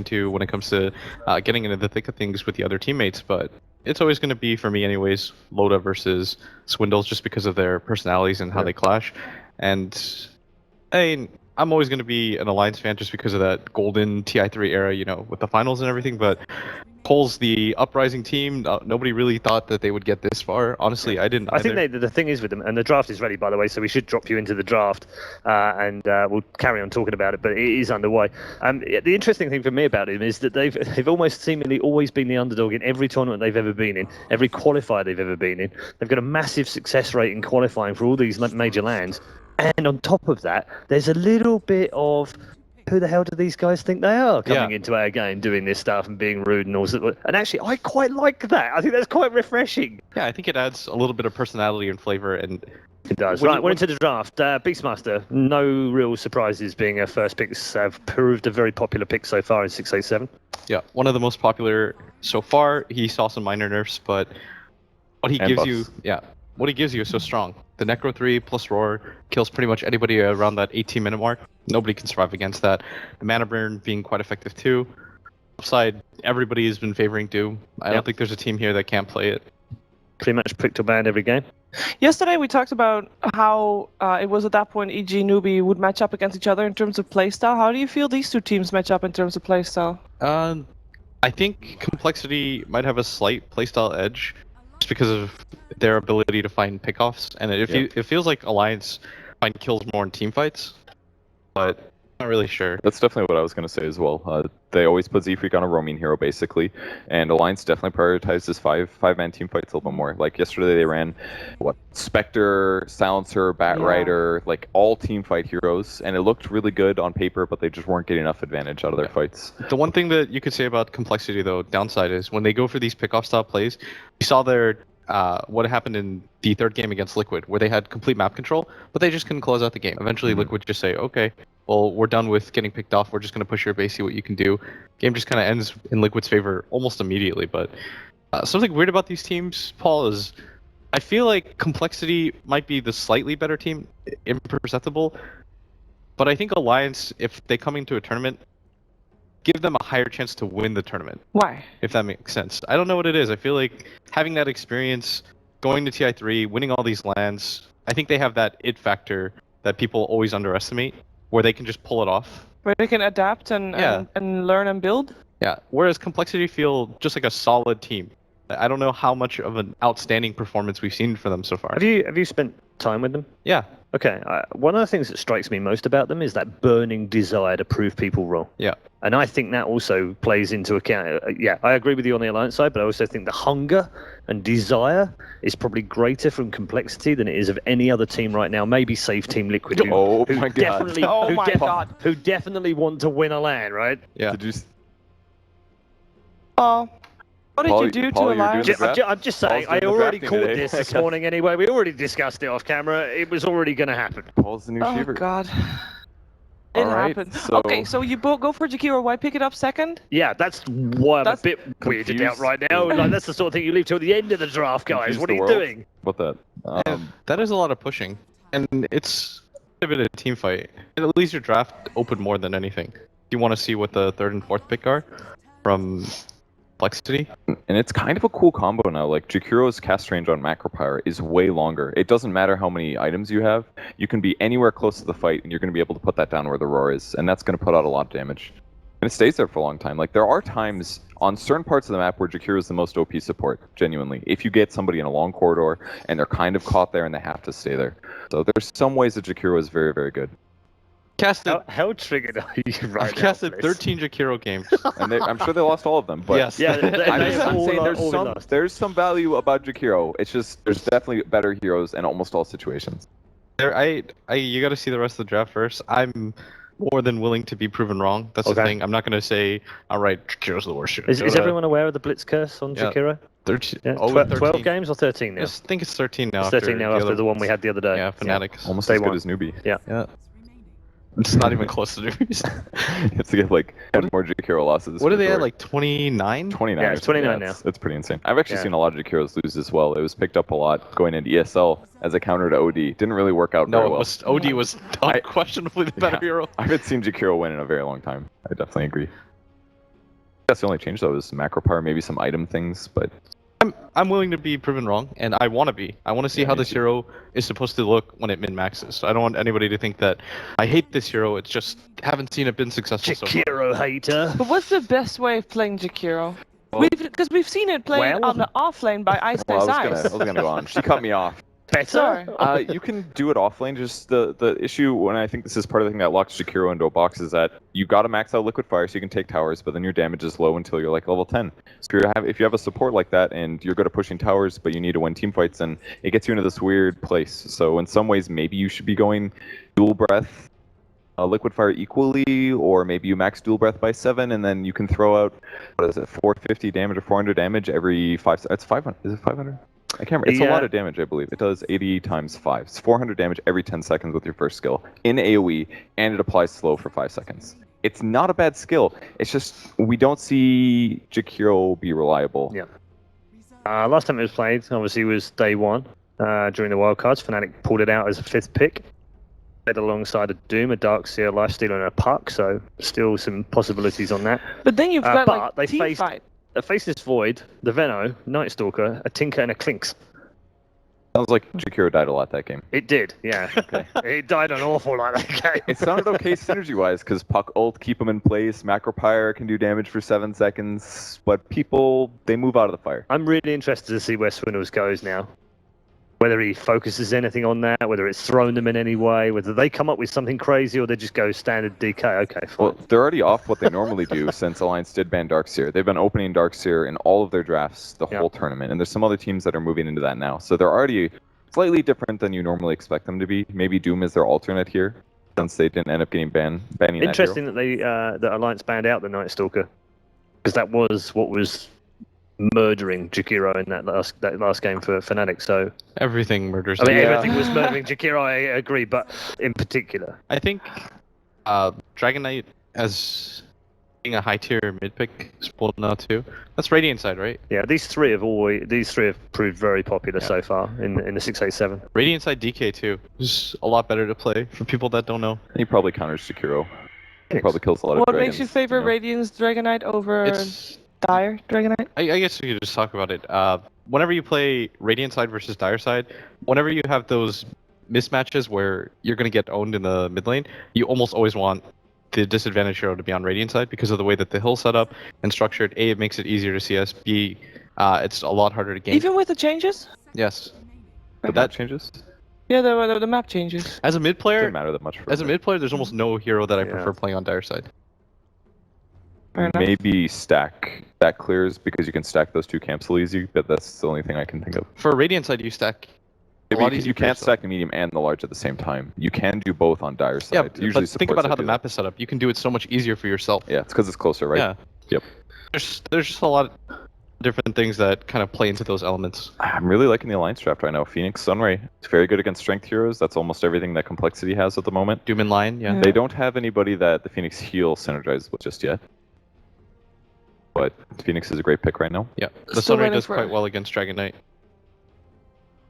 into when it comes to getting into the thick of things with the other teammates, but it's always going to be, for me anyways, Loda versus Swindles just because of their personalities and how they clash. And I'm always going to be an Alliance fan just because of that golden TI3 era, you know, with the finals and everything, but coL's the uprising team. Nobody really thought that they would get this far. Honestly, I didn't. I think the thing is with them, and the draft is ready, by the way, so we should drop you into the draft, and we'll carry on talking about it. But it is underway. The interesting thing for me about him is that they've almost seemingly always been the underdog in every tournament they've ever been in, every qualifier they've ever been in. They've got a massive success rate in qualifying for all these major lands, and on top of that, there's a little bit of, who the hell do these guys think they are coming into our game doing this stuff and being rude and all that? And actually, I quite like that. I think that's quite refreshing. Yeah, I think it adds a little bit of personality and flavor. And it does. Right, we're into the draft. Beastmaster, no real surprises being our first picks. Have proved a very popular pick so far in 687. Yeah, one of the most popular so far. He saw some minor nerfs, but what he gives you, what he gives you is so strong. The Necro 3 plus Roar kills pretty much anybody around that 18-minute mark. Nobody can survive against that. The Mana Burn being quite effective too. Upside, everybody has been favoring Doom. I don't think there's a team here that can't play it. Pretty much picked or banned every game. Yesterday we talked about how it was at that point EG Newbie would match up against each other in terms of playstyle. How do you feel these two teams match up in terms of playstyle? I think Complexity might have a slight playstyle edge just because of their ability to find pickoffs, and it feels like Alliance find kills more in team fights, but I'm not really sure. That's definitely what I was going to say as well. They always put Z-Freak on a roaming hero, basically, and Alliance definitely prioritizes five-man team fights a little bit more. Like yesterday, they ran Spectre, Silencer, Bat Rider, like all team fight heroes, and it looked really good on paper, but they just weren't getting enough advantage out of their fights. The one thing that you could say about Complexity, though, downside is when they go for these pickoff style plays, we saw their what happened in the third game against Liquid, where they had complete map control, but they just couldn't close out the game. Eventually, Liquid just say, okay, well, we're done with getting picked off. We're just going to push your base, see what you can do. Game just kind of ends in Liquid's favor almost immediately. But something weird about these teams, Paul, is I feel like Complexity might be the slightly better team, imperceptible. But I think Alliance, if they come into a tournament, give them a higher chance to win the tournament. Why? If that makes sense. I don't know what it is. I feel like having that experience, going to TI3, winning all these lands, I think they have that it factor that people always underestimate, where they can just pull it off. Where they can adapt and learn and build? Yeah, whereas Complexity feel just like a solid team. I don't know how much of an outstanding performance we've seen for them so far. Have you spent time with them? Yeah. Okay, one of the things that strikes me most about them is that burning desire to prove people wrong. Yeah. And I think that also plays into account. Yeah, I agree with you on the Alliance side, but I also think the hunger and desire is probably greater from Complexity than it is of any other team right now. Maybe save Team Liquid, who definitely want to win a LAN, right? Yeah. What did you do to Alliance? I'm just saying, I already caught this morning anyway. We already discussed it off camera. It was already going to happen. Paul's the new Shiver. Oh, God. It happened. So... Okay, so you go for Jakiro. Why pick it up second? Yeah, that's why I'm a bit weirded out right now. Like, that's the sort of thing you leave till the end of the draft, guys. What are you doing? What that? That is a lot of pushing. And it's a bit of a team fight. And at least your draft open more than anything. You want to see what the third and fourth pick are from Complexity. And it's kind of a cool combo now. Like, Jakiro's cast range on Macropyre is way longer. It doesn't matter how many items you have. You can be anywhere close to the fight, and you're going to be able to put that down where the Roar is, and that's going to put out a lot of damage. And it stays there for a long time. Like, there are times on certain parts of the map where Jakiro is the most OP support, genuinely. If you get somebody in a long corridor, and they're kind of caught there, and they have to stay there. So there's some ways that Jakiro is very, very good. How triggered are you right I've casted 13 Jakiro games. And I'm sure they lost all of them. But yes. Yeah, I'm saying there's some value about Jakiro. It's just there's definitely better heroes in almost all situations. You got to see the rest of the draft first. I'm more than willing to be proven wrong. That's the thing. I'm not going to say, all right, Jakiro's the worst shooter. Is everyone aware of the Blitz curse on Jakiro? 13. Yeah. 12 games or 13 now? I think it's 13 now. It's 13 now after the one we had the other day. Yeah, Fanatics. Almost as good as Newbie. Yeah. It's not even close to Newbies. You have to get like 10 more Jakiro losses. What are they at, like 29? 29. Yeah, it's 29 now. It's pretty insane. I've actually seen a lot of Jakiros lose as well. It was picked up a lot going into ESL as a counter to OD. Didn't really work out very well. OD was unquestionably the better hero. I haven't seen Jakiro win in a very long time. I definitely agree. That's the only change though is macro power, maybe some item things, but I'm willing to be proven wrong, and I want to be. I want to see Yeah, how me this too. hero is supposed to look when it min maxes. So I don't want anybody to think that I hate this hero. It's just haven't seen it been successful so far. Jakiro hater. But what's the best way of playing Jakiro? Well- Because we've seen it played Well- on the off lane by Ice well, I Ice was gonna go on. She cut me off. Better? Sorry. You can do it off lane. Just the issue, when I think this is part of the thing that locks Jakiro into a box, is that you got to max out liquid fire so you can take towers, but then your damage is low until you're like level 10. So if you have a support like that and you're good at pushing towers, but you need to win team fights, then it gets you into this weird place. So in some ways, maybe you should be going dual breath, liquid fire equally, or maybe you max dual breath by 7, and then you can throw out, what is it, 450 damage or 400 damage every 5. It's 500. Is it 500? I can't remember. It's a lot of damage, I believe. It does 80 times 5. It's 400 damage every 10 seconds with your first skill in AoE, and it applies slow for 5 seconds. It's not a bad skill. It's just we don't see Jakiro be reliable. Yeah. Last time it was played, obviously, was day 1 during the wildcards. Fnatic pulled it out as a 5th pick. Played alongside a Doom, a Darkseer, Lifestealer, and a Puck, so still some possibilities on that. But then you've got but like they team faced- fight. A Faceless Void, the Veno, Night Stalker, a Tinker, and a Clinks. Sounds like Jakiro died a lot that game. It did, yeah. Okay. It died an awful lot that game. It sounded okay synergy-wise, because Puck ult, keep him in place, Macro Pyre can do damage for 7 seconds, but people, they move out of the fire. I'm really interested to see where Swindles goes now. Whether he focuses anything on that, whether it's thrown them in any way, whether they come up with something crazy or they just go standard DK. Okay, fine. Well, they're already off what they normally do since Alliance did ban Darkseer. They've been opening Darkseer in all of their drafts the whole tournament, and there's some other teams that are moving into that now. So they're already slightly different than you normally expect them to be. Maybe Doom is their alternate here, since they didn't end up getting banning Interesting that they that Alliance banned out the Night Stalker, because that was what was murdering Jakiro in that last game for Fnatic. So Everything murders. I mean, him. everything was murdering Jakiro. I agree, but in particular, I think Dragon Knight as being a high tier mid pick is pulled now too. That's Radiant side, right? yeah, these three have proved very popular so far in the 687. Radiant side DK too is a lot better to play for people that don't know. He probably counters Jakiro. He probably kills a lot of What dragons. makes you favor Radiant's Dragonite over It's Dire Dragonite? I guess we could just talk about it. Whenever you play Radiant side versus Dire side, whenever you have those mismatches where you're going to get owned in the mid lane, you almost always want the disadvantage hero to be on Radiant side because of the way that the hill's set up and structured. A, it makes it easier to CS. B, it's a lot harder to game. Even with the changes? Yes. But that changes. Yeah, the map changes. As a mid player, Doesn't matter that much for as a me. mid player, there's almost no hero that I Yeah. prefer playing on Dire side. Fair enough. Maybe stack. That clears because you can stack those two camps so easy, but that's the only thing I can think of. For Radiant side, you stack. Maybe lot you, easier you for can't yourself. stack the medium and the large at the same time. You can do both on Dire side. Yeah, Usually but think supports about how do the that. map is set up. You can do it so much easier for yourself. Yeah, it's because it's closer, right? Yeah. Yep. There's just a lot of different things that kind of play into those elements. I'm really liking the Alliance draft right now. Phoenix, Sunray. It's very good against strength heroes. That's almost everything that Complexity has at the moment. Doom in line, yeah. Yeah. They don't have anybody that the Phoenix heal synergizes with just yet. But Phoenix is a great pick right now. Yeah. The Still Sunray waiting does for quite it. well against Dragon Knight.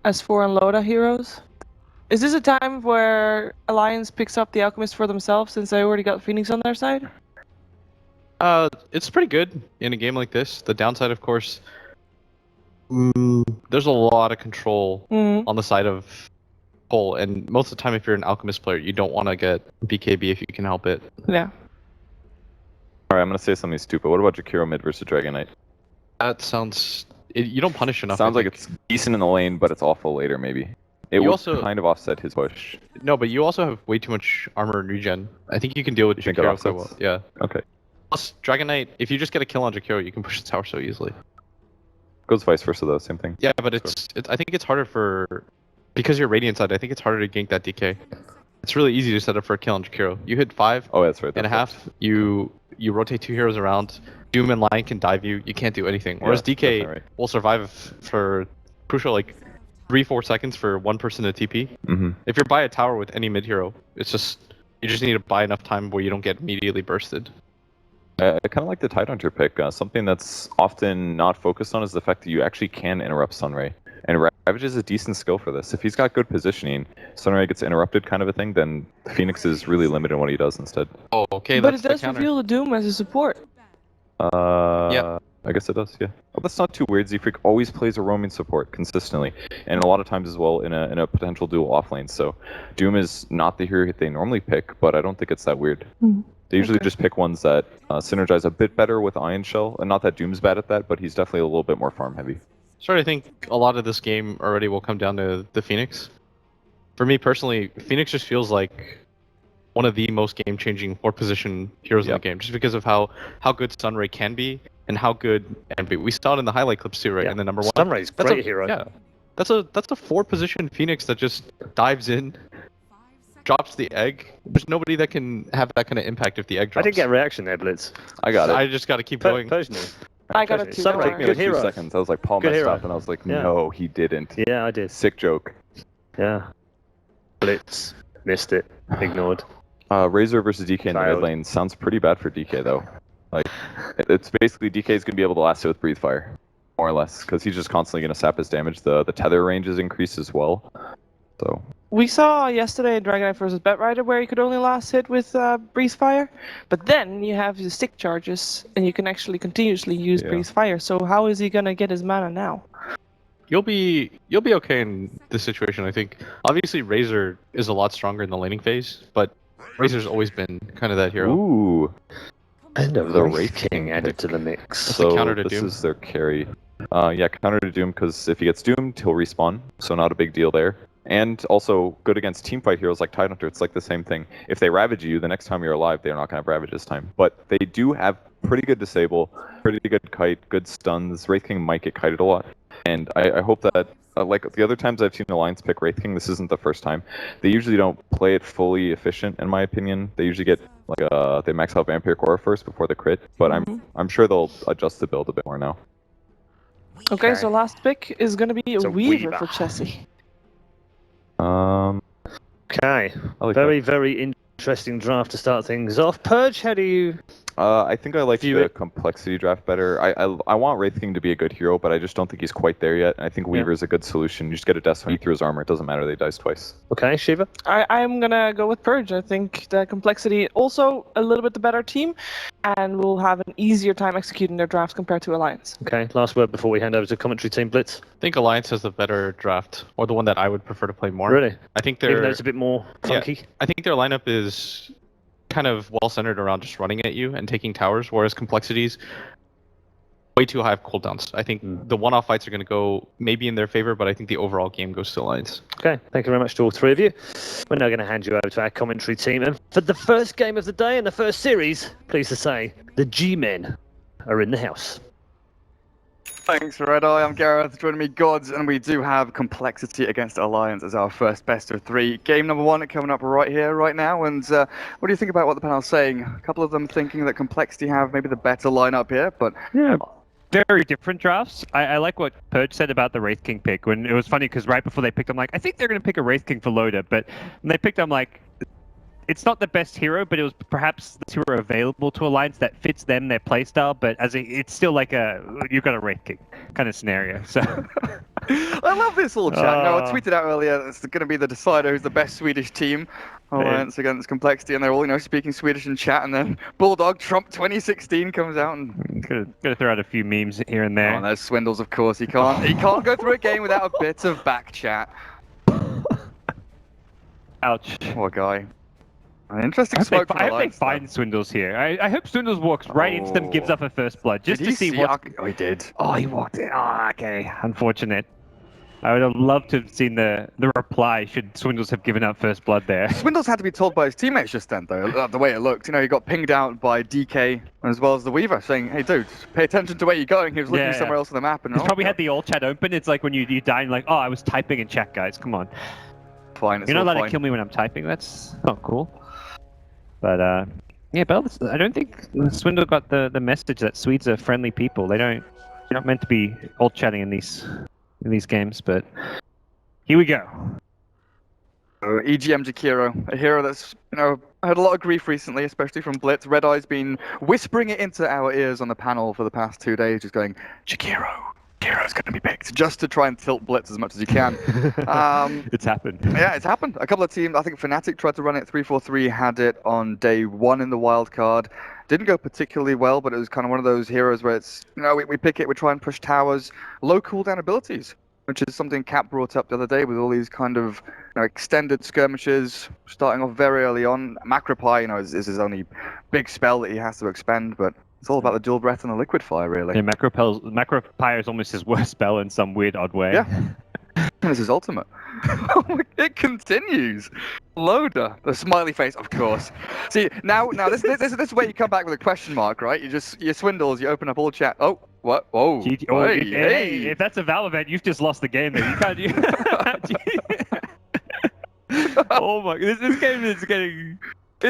S4 and Loda heroes? Is this a time where Alliance picks up the Alchemist for themselves since they already got Phoenix on their side? It's pretty good in a game like this. The downside, of course, there's a lot of control Mm. on the side of coL, and most of the time, if you're an Alchemist player, you don't want to get BKB if you can help it. Yeah. Alright, I'm going to say something stupid. What about Jakiro mid versus Dragon Knight? That sounds. You don't punish enough. Sounds I like think. it's decent in the lane, but it's awful later, maybe. It You would also- kind of offset his push. No, but you also have way too much armor and regen. I think you can deal with You think it Jakiro quite well. offsets? Yeah. Okay. Plus, Dragon Knight, if you just get a kill on Jakiro, you can push the tower so easily. Goes vice versa, though. Same thing. Yeah, but I think it's harder for. Because you're Radiant side, I think it's harder to gank that DK. It's really easy to set up for a kill on Jakiro. You hit 5 Oh, that's right. and a that's half, you rotate 2 heroes around, Doom and Lion can dive you, you can't do anything. Whereas Yeah, DK definitely right. will survive for crucial like 3-4 seconds for one person to TP. Mm-hmm. If you're by a tower with any mid hero, it's just you just need to buy enough time where you don't get immediately bursted. I kind of like the Tidehunter pick. Something that's often not focused on is the fact that you actually can interrupt Sunray. And Ravage is a decent skill for this. If he's got good positioning, Sunray gets interrupted kind of a thing, then Phoenix is really limited in what he does instead. Oh, okay, but that's it does the counter. reveal the Doom as a support. Yeah. I guess it does, yeah. Well, that's not too weird. Z-Freak always plays a roaming support consistently, and a lot of times as well in a potential dual offlane. So Doom is not the hero they normally pick, but I don't think it's that weird. They usually just pick ones that synergize a bit better with Ion Shell, and not that Doom's bad at that, but he's definitely a little bit more farm heavy. Sorry, I think a lot of this game already will come down to the Phoenix. For me personally, Phoenix just feels like one of the most game-changing fourth position heroes in the game, just because of how good Sunray can be and how good Envy. We saw it in the highlight clips too, right? In the number one. Sunray's great hero. Yeah, that's a four position Phoenix that just dives in, drops the egg. There's nobody that can have that kind of impact if the egg I drops. didn't get a reaction there, Blitz. I got it. I just got to keep going. I got it too. Sunray, don't Took me worry. good like 2 hero. seconds. I was like, Paul Good messed hero. up, and I was like, Yeah. no, he didn't. Yeah, I did. Sick joke. Yeah. Blitz. Missed it. Ignored. Razor versus DK in the mid Failed. lane sounds pretty bad for DK though. Like, it's basically DK's gonna be able to last it with Breathe Fire, more or less, because he's just constantly gonna sap his damage. The tether range is increased as well. So We saw yesterday in Dragon Knight vs. Bet Rider where you could only last hit with Breeze Fire, but then you have the stick charges and you can actually continuously use Yeah. Breeze Fire. So how is he gonna get his mana now? You'll be okay in this situation, I think. Obviously, Razor is a lot stronger in the laning phase, but Razor's always been kind of that hero. ooh, And The the Wraith Wraith King King added pick. to the mix. That's so the counter to this Doom. is their carry. Yeah, counter to Doom, because if he gets doomed, he'll respawn, so not a big deal there. And also good against teamfight heroes like Tidehunter. It's like the same thing. If they ravage you, the next time you're alive, they're not going to have ravage this time. But they do have pretty good disable, pretty good kite, good stuns. Wraith King might get kited a lot. And I hope that, like the other times I've seen Alliance pick Wraith King, this isn't the first time. They usually don't play it fully efficient, in my opinion. They usually get they max out Vampire Aura first before the crit. But I'm sure they'll adjust the build a bit more now. Okay, so last pick is gonna be a It's a Weaver Weaver. for Chessie. Okay. I like Very, very interesting draft to start things off. Purge, how do you... I think I like View the it. complexity draft better. I want Wraith King to be a good hero, but I just don't think he's quite there yet. And I think Weaver is a good solution. You just get a Death through his armor. It doesn't matter. They dice twice. Okay, Shiva? I'm gonna go with Purge. I think the complexity also a little bit the better team, and will have an easier time executing their drafts compared to Alliance. Okay, last word before we hand over to commentary team, Blitz. I think Alliance has the better draft, or the one that I would prefer to play more. Really? I think Even though their it's a bit more funky? I think their lineup is kind of well centered around just running at you and taking towers, whereas complexities way too high of cooldowns. I think the one-off fights are going to go maybe in their favor, but I think the overall game goes to Alliance. Okay, thank you very much to all three of you. We're now going to hand you over to our commentary team. And for the first game of the day and the first series, pleased to say, the G-Men are in the house. Thanks, Red Eye. I'm Gareth. Joining me, Gods, and we do have Complexity against Alliance as our first best of three. Game number one coming up right here, right now. And what do you think about what the panel's saying? A couple of them thinking that Complexity have maybe the better lineup here, but Yeah, very different drafts. I like what Purge said about the Wraith King pick. When it was funny because right before they picked, I'm like, I think they're going to pick a Wraith King for Loda. But when they picked, I'm like, it's not the best hero, but it was perhaps the hero available to Alliance that fits them, their playstyle. But it's still like you've got a Wraith King kind of scenario. So I love this little chat. No, I tweeted out earlier it's going to be the decider who's the best Swedish team. Alliance against Complexity, and they're all, speaking Swedish in chat, and then Bulldog Trump 2016 comes out and gotta throw out a few memes here and there. oh, there's Swindles, of course. He can't go through a game without a bit of back chat. Ouch. Poor guy. An interesting I smoke from hope they Alliance, though. find Swindles here. I hope Swindles walks right into them, gives up a first blood, just Did to he see what. Oh, he did. Oh, he walked in. Oh, okay. Unfortunate. I would have loved to have seen the reply should Swindles have given up first blood there. Swindles had to be told by his teammates just then, though, the way it looked. He got pinged out by DK as well as the Weaver, saying, hey, dude, pay attention to where you're going. He was looking somewhere else on the map. And He's probably had the old chat open. It's like when you die and like, oh, I was typing in chat, guys. Come on. Fine, it's You're not all allowed fine. to kill me when I'm typing. That's not cool. But, yeah, Bell, I don't think Swindle got the message that Swedes are friendly people. They're not meant to be alt chatting in these games, but here we go. EGM Jakiro, a hero that's had a lot of grief recently, especially from Blitz. Red Eye's been whispering it into our ears on the panel for the past 2 days, just going, Jakiro's going to be picked, just to try and tilt Blitz as much as he can. It's happened. Yeah, it's happened. A couple of teams, I think Fnatic tried to run it 3-4-3, had it on day one in the wild card. Didn't go particularly well, but it was kind of one of those heroes where it's, we pick it, we try and push towers, low cooldown abilities, which is something Cap brought up the other day with all these kind of extended skirmishes, starting off very early on. Macropie, is his only big spell that he has to expend, but it's all about the dual breath and the liquid fire, really. Yeah, Macropire is almost his worst spell in some weird, odd way. Yeah. This is ultimate. It continues. Loader, the smiley face, of course. See, now this is where you come back with a question mark, right? You swindles, you open up all chat. Oh, what? Whoa. Hey, if that's a Val event, you've just lost the game. There, you can't. Oh my! This game is getting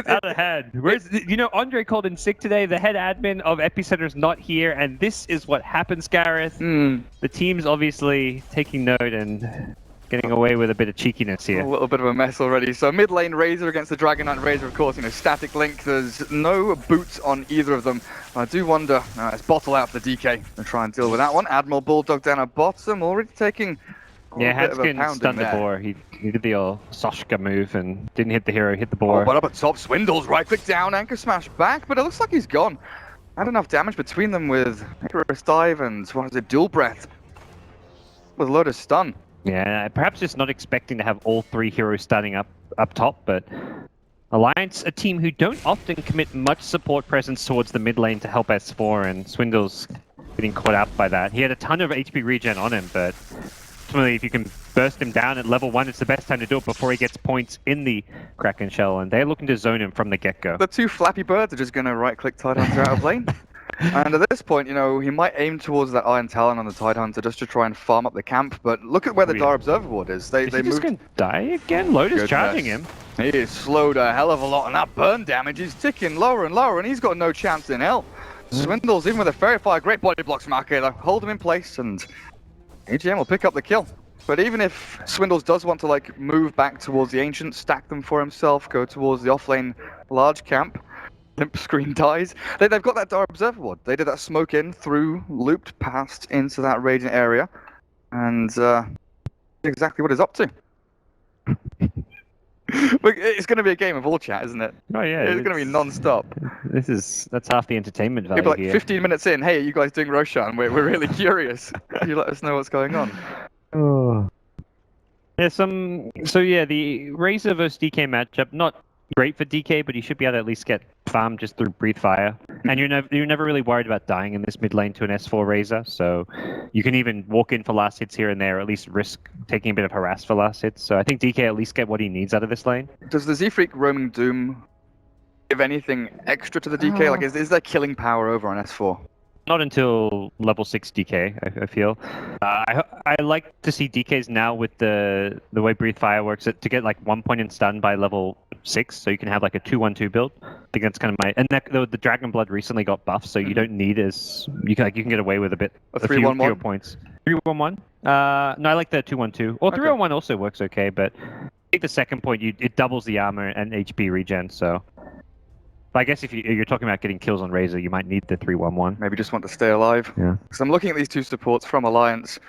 out of hand. Where's Andre called in sick today. The head admin of Epicenter's not here, and this is what happens, Gareth. The team's obviously taking note and getting away with a bit of cheekiness here. A little bit of a mess already. So mid lane Razor against the Dragon Knight Razor, of course, static link. There's no boots on either of them. I do wonder, it's bottle out for the DK to try and deal with that one. Admiral Bulldog down at bottom, already taking Hadskin stunned the boar. He did the old Soshka move and didn't hit the hero, hit the boar. But up at top, Swindles, right click down, anchor smash back, but it looks like he's gone. Had enough damage between them with Icarus Dive and, Dual Breath. With a load of stun. Yeah, perhaps just not expecting to have all three heroes starting up top, but Alliance, a team who don't often commit much support presence towards the mid lane to help S4, and Swindles getting caught out by that. He had a ton of HP regen on him, but ultimately, if you can burst him down at level 1, it's the best time to do it before he gets points in the Kraken Shell, and they're looking to zone him from the get-go. The two Flappy Birds are just going to right-click Tidehunter out of lane. And at this point, he might aim towards that Iron Talon on the Tidehunter just to try and farm up the camp, but look at where the Dire Observer Ward is. They just moved... going to die again? Loader's charging him. He is slowed a hell of a lot, and that burn damage is ticking lower and lower, and he's got no chance in hell. Swindles, even with a Fairy Fire, great body blocks from Arcade, hold him in place, and EGM will pick up the kill. But even if Swindles does want to move back towards the Ancients, stack them for himself, go towards the offlane large camp, Limp Screen dies. They've got that Dire Observer Ward. They did that smoke in through, looped past into that radiant area, and exactly what he's up to. Look, it's going to be a game of all chat, isn't it? Oh yeah, it's going to be non-stop. That's half the entertainment value Maybe here. 15 minutes in, hey, are you guys doing Roshan? We're really curious. Can you let us know what's going on? Oh. Yeah, the Razor versus DK matchup, not great for DK, but he should be able to at least get farmed just through Breathe Fire. And you're never really worried about dying in this mid lane to an S4 Razor, so you can even walk in for last hits here and there, or at least risk taking a bit of harass for last hits. So I think DK at least get what he needs out of this lane. Does the Zfreak roaming Doom give anything extra to the DK? Is there killing power over on S4? Not until level 6 DK, I feel. I like to see DKs now with the way Breathe Fire works, to get 1 point in stun by level 6, so you can have a 2-1-2 build. I think that's kind of and the Dragon Blood recently got buffed, so you don't need you can get away with a few fewer points. 3-1-1? No, I like the 2-1-2. Or 3-1-1 also works okay, but I think the second point it doubles the armor and HP regen, so. But I guess if you're talking about getting kills on Razor, you might need the 3-1-1. Maybe just want to stay alive. Yeah. Because I'm looking at these two supports from Alliance.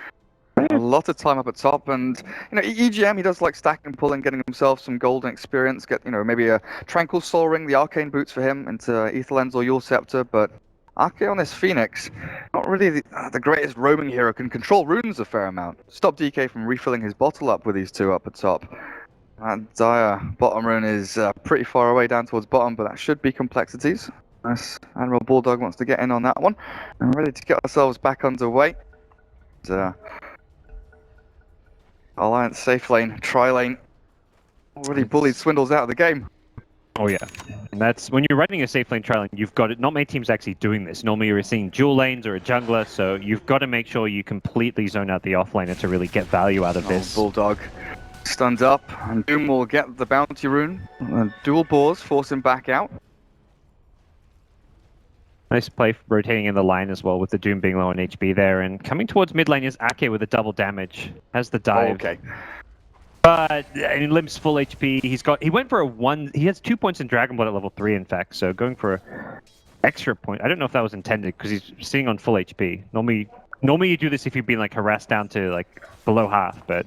A lot of time up at top, and EGM, he does like stacking, pulling, getting himself some golden experience. Get maybe a Tranquil Soul Ring, the Arcane Boots for him into Ether Lens or Yule Scepter. But Arcane on this Phoenix, not really the greatest roaming hero. Can control runes a fair amount. Stop DK from refilling his bottle up with these two up at top. Dire bottom rune is pretty far away down towards bottom, but that should be complexities. Nice. Admiral Bulldog wants to get in on that one. And ready to get ourselves back underway. Alliance safe lane, tri lane. Already bullied Swindles out of the game. Oh yeah, and that's when you're running a safe lane tri lane. You've got it. Not many teams actually doing this. Normally you're seeing dual lanes or a jungler, so you've got to make sure you completely zone out the offlaner to really get value out of this. Bulldog stunned up, and Doom will get the bounty rune. Dual boars force him back out. Nice play rotating in the line as well, with the Doom being low on HP there. And coming towards mid lane is Ake with a double damage. Has the dive. Oh, okay. But Limp's full HP. He went for a 1. He has 2 points in Dragon Blood at level 3, in fact. So going for an extra point. I don't know if that was intended, because he's sitting on full HP. Normally you do this if you've been harassed down to below half, but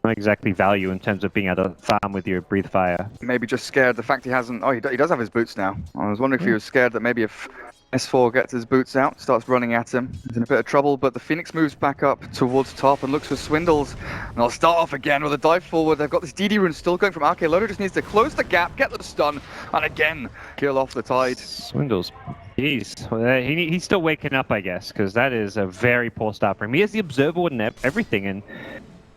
not exactly value in terms of being able to farm with your breathe fire. Maybe just scared the fact he hasn't. Oh, he does have his boots now. I was wondering if he was scared that maybe if S4 gets his boots out, starts running at him, he's in a bit of trouble. But the Phoenix moves back up towards top and looks for Swindles. And they'll start off again with a dive forward. They've got this DD rune still going from RK. Loader just needs to close the gap, get the stun, and again kill off the Tide. Swindles. Jeez. He's still waking up, I guess, because that is a very poor start for him. He has the Observer and everything, and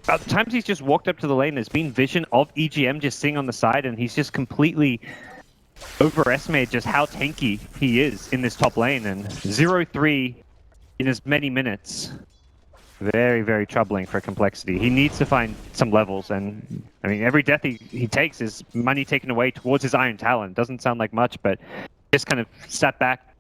at the times he's just walked up to the lane, there's been vision of EGM just sitting on the side, and he's just completely overestimated just how tanky he is in this top lane. And 0-3 in as many minutes. Very, very troubling for Complexity. He needs to find some levels, and I mean, every death he takes is money taken away towards his Iron Talon. Doesn't sound like much, but just kind of sat back,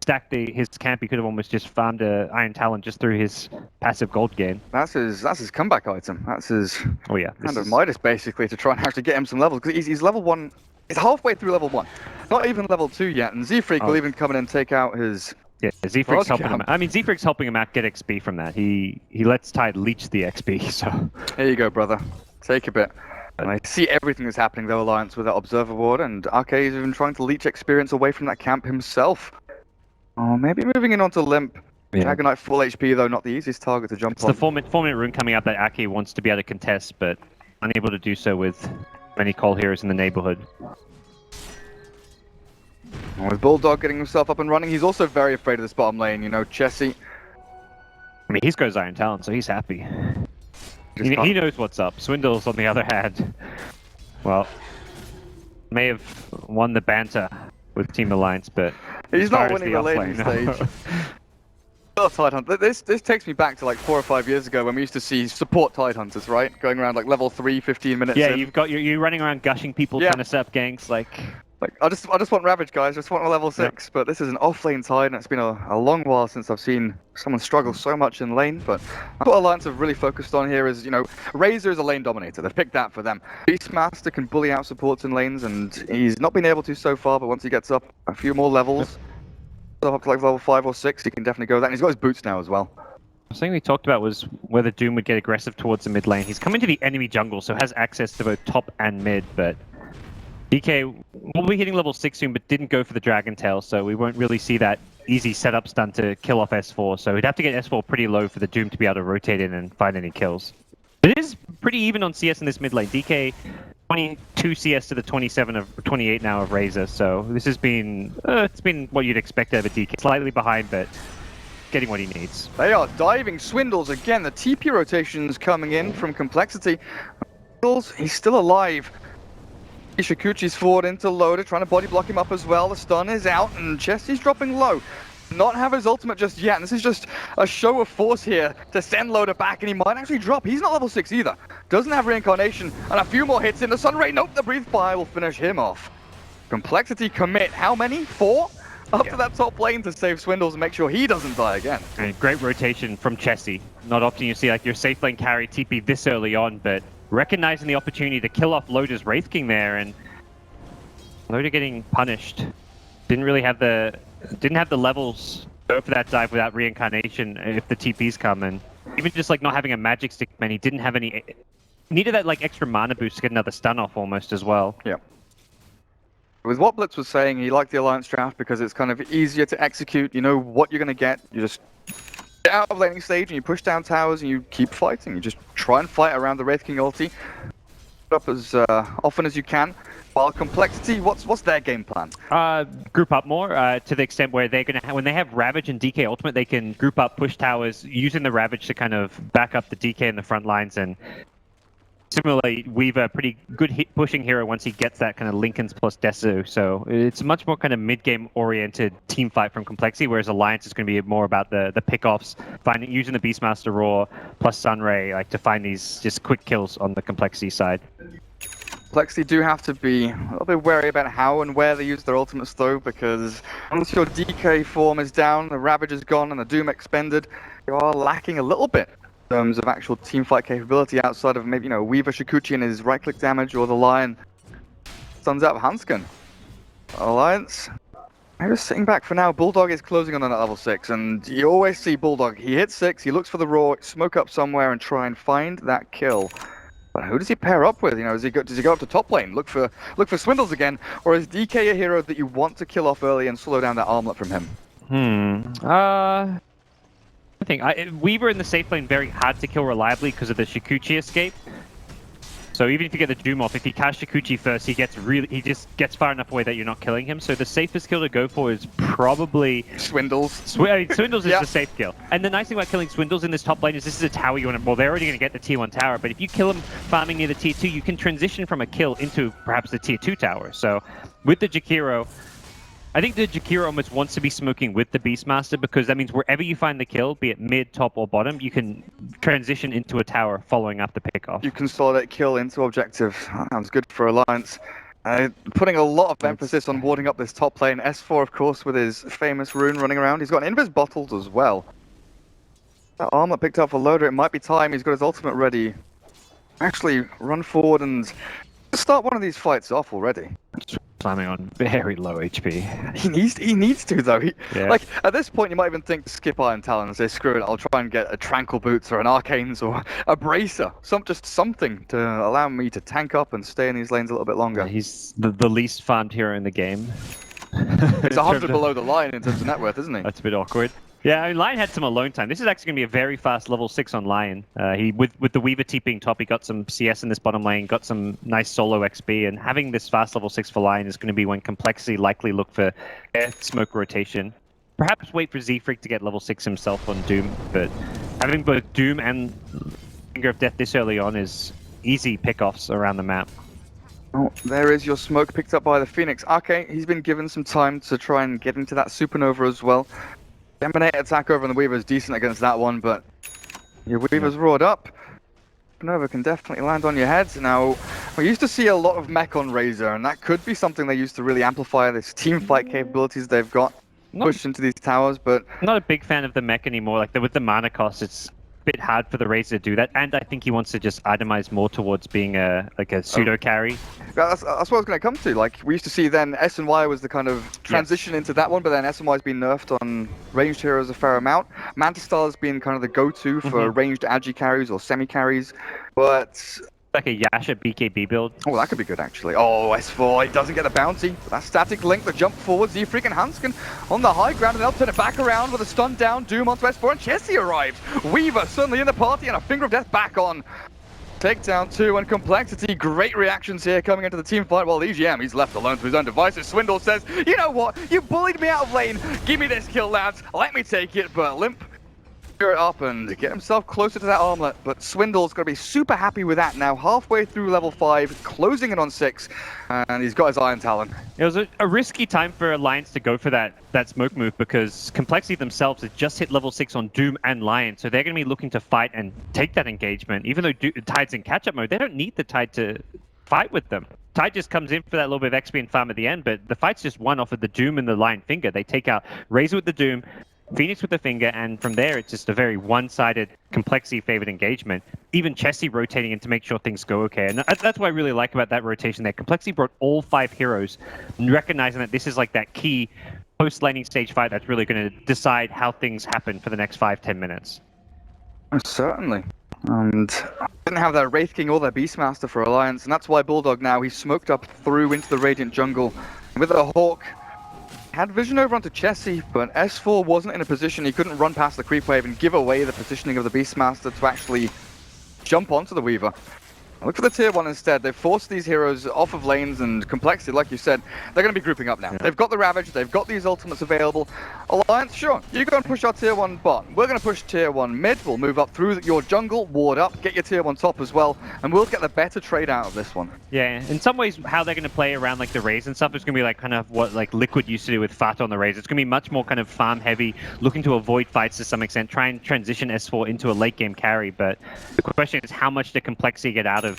stacked his camp. He could have almost just farmed a Iron Talon just through his passive gold gain. That's his comeback item. That's his kind of Midas basically to try and actually get him some levels, because he's level 1. He's halfway through level 1. Not even level 2 yet, and Z-Freak will even come in and take out his... Yeah, Z-Freak's helping him. I mean, Z-Freak's helping him out get XP from that. He lets Tide leech the XP, so... There you go, brother. Take a bit. And I see everything that's happening, though, Alliance, with that Observer Ward, and RK is even trying to leech experience away from that camp himself. Oh, maybe moving in onto Limp. Yeah. Dragonite full HP, though, not the easiest target to jump on. It's the 4-minute rune coming up that Aki wants to be able to contest, but unable to do so with many coL heroes in the neighborhood. And with Bulldog getting himself up and running, he's also very afraid of this bottom lane, you know, Chessie. I mean, he's got his Iron Talon, so he's happy. He knows what's up. Swindles, on the other hand, well, may have won the banter with Team Alliance, but he's not winning the laning stage. This takes me back to like 4 or 5 years ago when we used to see support Tide Hunters, right? Going around like level 3, 15 minutes. Yeah, in. you've got you running around gushing people, trying to set up ganks, like I just want Ravage, guys. I just want a level 6. Yep. But this is an off-lane Tide, and it's been a long while since I've seen someone struggle so much in lane. But what Alliance have really focused on here is, you know, Razor is a lane dominator. They've picked that for them. Beastmaster can bully out supports in lanes, and he's not been able to so far. But once he gets up a few more levels, up to like level 5 or 6, he can definitely go that. And he's got his boots now as well. Something we talked about was whether Doom would get aggressive towards the mid lane. He's coming to the enemy jungle, so has access to both top and mid, but DK will be hitting level 6 soon, but didn't go for the Dragon Tail, so we won't really see that easy setup stun to kill off S4. So we'd have to get S4 pretty low for the Doom to be able to rotate in and find any kills. It is pretty even on CS in this mid lane. DK 22 CS to the 27 of 28 now of Razor, so this has been it's been what you'd expect out of a DK. Slightly behind, but getting what he needs. They are diving Swindles again. The TP rotations coming in from Complexity. He's still alive. Shikuchi's forward into Loader, trying to body block him up as well. The stun is out, and Chessie's dropping low. Not have his ultimate just yet, and this is just a show of force here to send Loader back, and he might actually drop. He's not level 6 either. Doesn't have reincarnation, and a few more hits in the Sun Ray. Nope, the breathe fire will finish him off. Complexity commit, how many? 4? Up to that top lane to save Swindles and make sure he doesn't die again. And great rotation from Chessie. Not often you see like your safe lane carry TP this early on, but recognizing the opportunity to kill off Loader's Wraith King there, and Loader getting punished. Didn't have the levels to go for that dive without reincarnation if the TPs come, and even just like not having a magic stick, man, he didn't have any. Needed that like extra mana boost to get another stun off almost as well. Yeah. With what Blitz was saying, he liked the Alliance draft because it's kind of easier to execute. You know what you're going to get. You just get out of laning stage and you push down towers and you keep fighting. You just try and fight around the Wraith King ulti up as often as you can. While Complexity, what's their game plan? Group up more to the extent where they're gonna when they have Ravage and DK ultimate, they can group up, push towers, using the Ravage to kind of back up the DK in the front lines. And similarly, Weaver, pretty good hit pushing hero once he gets that kind of Linken's plus Desu. So it's a much more kind of mid-game oriented team fight from Complexity, whereas Alliance is going to be more about the pickoffs, using the Beastmaster Roar plus Sunray like to find these just quick kills on the Complexity side. Complexity do have to be a little bit wary about how and where they use their ultimates though, because once your DK form is down, the Ravage is gone, and the Doom expended, you are lacking a little bit in terms of actual teamfight capability outside of maybe, you know, Weaver Shikuchi and his right-click damage, or the Lion stuns out Hanskin. Alliance, I'm just sitting back for now. Bulldog is closing on at level 6, and you always see Bulldog. He hits 6, he looks for the Roar, smoke up somewhere, and try and find that kill. But who does he pair up with? You know, does he go up to top lane, look for Swindles again, or is DK a hero that you want to kill off early and slow down that armlet from him? I think Weaver in the safe lane very hard to kill reliably because of the Shikuchi escape. So even if you get the Doom off, if you cast Shikuchi first, he just gets far enough away that you're not killing him. So the safest kill to go for is probably Swindles. Swindles is the safe kill. And the nice thing about killing Swindles in this top lane is this is a tower you want to... Well, they're already going to get the tier 1 tower, but if you kill him farming near the tier 2, you can transition from a kill into perhaps the tier 2 tower. So with the Jakiro, I think the Jakiro almost wants to be smoking with the Beastmaster because that means wherever you find the kill, be it mid, top, or bottom, you can transition into a tower following up the pickoff. You consolidate kill into objective. Sounds good for Alliance. Putting a lot of emphasis on warding up this top lane. S4, of course, with his famous rune running around. He's got an Invis bottled as well. That armor picked up for Loader. It might be time. He's got his ultimate ready. Actually, run forward and start one of these fights off already. Slamming on very low HP. He needs to though. Yeah. Like at this point, you might even think skip Iron Talon and say screw it. I'll try and get a Tranquil Boots or an Arcanes or a Bracer. Just something to allow me to tank up and stay in these lanes a little bit longer. He's the least farmed hero in the game. It's 100 below the line in terms of net worth, isn't he? That's a bit awkward. Yeah, I mean, Lion had some alone time. This is actually going to be a very fast level 6 on Lion. With the Weaver TPing top, he got some CS in this bottom lane, got some nice solo XP, and having this fast level 6 for Lion is going to be when Complexity likely look for smoke rotation. Perhaps wait for Z-Freak to get level 6 himself on Doom, but having both Doom and Finger of Death this early on is easy pickoffs around the map. Oh, there is your smoke picked up by the Phoenix. Okay, he's been given some time to try and get into that Supernova as well. Emanate attack over on the Weaver is decent against that one, but your Weaver's roared up. Supernova can definitely land on your head. Now, we used to see a lot of mech on Razor, and that could be something they used to really amplify this team fight capabilities they've got pushed into these towers, but... Not a big fan of the mech anymore. Like, with the mana cost, it's a bit hard for the Razor to do that, and I think he wants to just itemize more towards being a pseudo carry. That's what I was going to come to. Like, we used to see then S&Y was the kind of transition into that one, but then S&Y's been nerfed on ranged heroes a fair amount. Mantis Star's been kind of the go-to for ranged agi carries or semi-carries, but... Like a Yasha BKB build. Oh, that could be good, actually. Oh, S4, he doesn't get the bounty. That static link, the jump forward, Z-Freak and Hanskin on the high ground, and they'll turn it back around with a stun down, Doom onto S4, and Chessie arrives. Weaver suddenly in the party, and a Finger of Death back on. Takedown 2 and Complexity. Great reactions here coming into the team fight, while EGM, he's left alone to his own devices. Swindle says, you know what? You bullied me out of lane. Give me this kill, lads. Let me take it, but Limp it up and get himself closer to that armlet, but Swindle's going to be super happy with that now, halfway through level 5, closing it on 6, and he's got his Iron Talon. It was a risky time for Alliance to go for that smoke move because Complexity themselves had just hit level 6 on Doom and Lion, so they're going to be looking to fight and take that engagement. Even though Tide's in catch-up mode, they don't need the Tide to fight with them. Tide just comes in for that little bit of XP and farm at the end, but the fight's just won off of the Doom and the Lion Finger. They take out Razor with the Doom, Phoenix with the Finger, and from there it's just a very one-sided, Complexity-favored engagement. Even Chessie rotating in to make sure things go okay, and that's what I really like about that rotation there. Complexity brought all 5 heroes, recognizing that this is like that key post-laning stage fight that's really going to decide how things happen for the next 5-10 minutes. Certainly. And didn't have their Wraith King or their Beastmaster for Alliance, and that's why Bulldog now, he's smoked up through into the Radiant jungle with a Hawk. Had vision over onto Chessie, but S4 wasn't in a position, he couldn't run past the creep wave and give away the positioning of the Beastmaster to actually jump onto the Weaver. Look for the tier 1 instead. They've forced these heroes off of lanes, and Complexity, like you said, they're going to be grouping up now. Yeah. They've got the Ravage, they've got these ultimates available. Alliance, sure, you go and push our tier 1 bot. We're going to push tier 1 mid, we'll move up through your jungle, ward up, get your tier 1 top as well, and we'll get the better trade out of this one. Yeah, in some ways, how they're going to play around like the Raze and stuff is going to be like kind of what like Liquid used to do with Fat on the Raze. It's going to be much more kind of farm heavy, looking to avoid fights to some extent, try and transition S4 into a late game carry, but the question is how much did Complexity get out of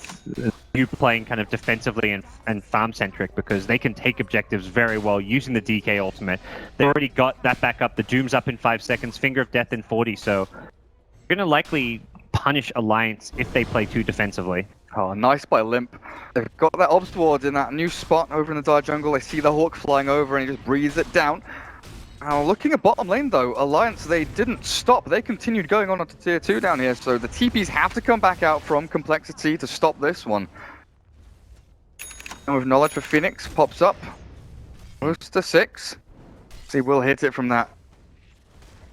you playing kind of defensively and farm-centric, because they can take objectives very well using the DK ultimate. They already got that back up. The Doom's up in 5 seconds, Finger of Death in 40, so they're going to likely punish Alliance if they play too defensively. Oh, nice by Limp. They've got that Obs Ward in that new spot over in the Dire Jungle. They see the Hawk flying over and he just breathes it down. Now, looking at bottom lane, though, Alliance, they didn't stop. They continued going on to tier 2 down here, so the TPs have to come back out from Complexity to stop this one. And with Knowledge for Phoenix, pops up. Close to 6. So he will hit it from that.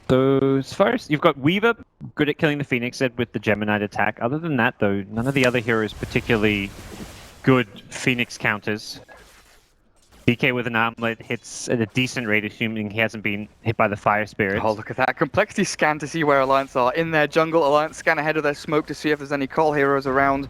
So as far as you've got Weaver, good at killing the Phoenix Head with the Gemini attack. Other than that, though, none of the other heroes particularly good Phoenix counters. DK with an armlet hits at a decent rate, assuming he hasn't been hit by the Fire Spirit. Oh, look at that. Complexity scan to see where Alliance are. In their jungle, Alliance scan ahead of their smoke to see if there's any coL heroes around.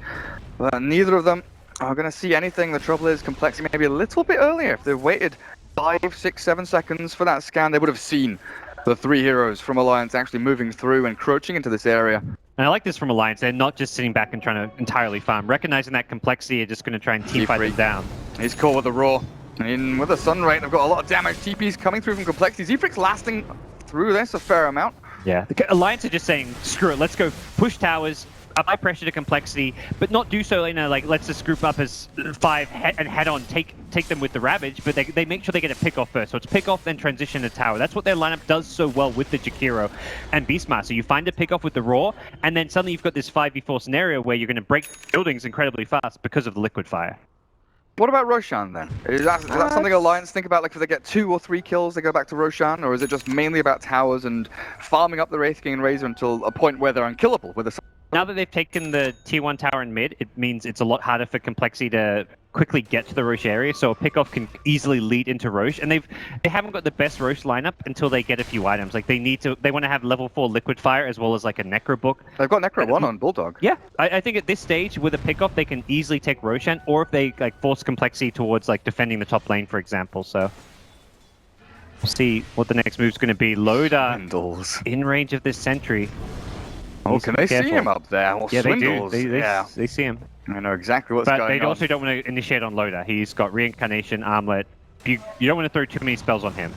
But neither of them are going to see anything. The trouble is, Complexity maybe a little bit earlier. If they waited 5, 6, 7 seconds for that scan, they would have seen the 3 heroes from Alliance actually moving through and encroaching into this area. And I like this from Alliance. They're not just sitting back and trying to entirely farm. Recognizing that Complexity are just going to try and team-fight them down. He's caught with the Roar. In with the Sun Ray, they've got a lot of damage. TP's coming through from Complexity. Z-Frix lasting through this a fair amount. Yeah, the Alliance are just saying, screw it, let's go push towers, apply pressure to Complexity, but not do so, like, let's just group up as 5 and head on, take them with the Ravage, but they make sure they get a pick off first. So it's pick off, then transition to tower. That's what their lineup does so well with the Jakiro and Beastmaster. You find a pick off with the Roar, and then suddenly you've got this 5v4 scenario where you're going to break buildings incredibly fast because of the Liquid Fire. What about Roshan then? Is that something Alliance think about? Like if they get 2 or 3 kills, they go back to Roshan, or is it just mainly about towers and farming up the Wraith King and Razor until a point where they're unkillable with a... Now that they've taken the tier 1 tower in mid, it means it's a lot harder for Complexity to quickly get to the Roche area, so a pickoff can easily lead into Roche, and they haven't got the best Roche lineup until they get a few items. Like they want to have level 4 Liquid Fire as well as like a Necro Book. They've got Necro 1 on Bulldog. Yeah, I think at this stage with a pickoff they can easily take Roshan, or if they like force Complexity towards like defending the top lane, for example. So we'll see what the next move's going to be. Loda in range of this sentry. Oh, can they see him up there? Well, yeah, Swindles. they do. They see him. I know exactly what's going on. But they also don't want to initiate on Loda. He's got Reincarnation, Armlet. You don't want to throw too many spells on him.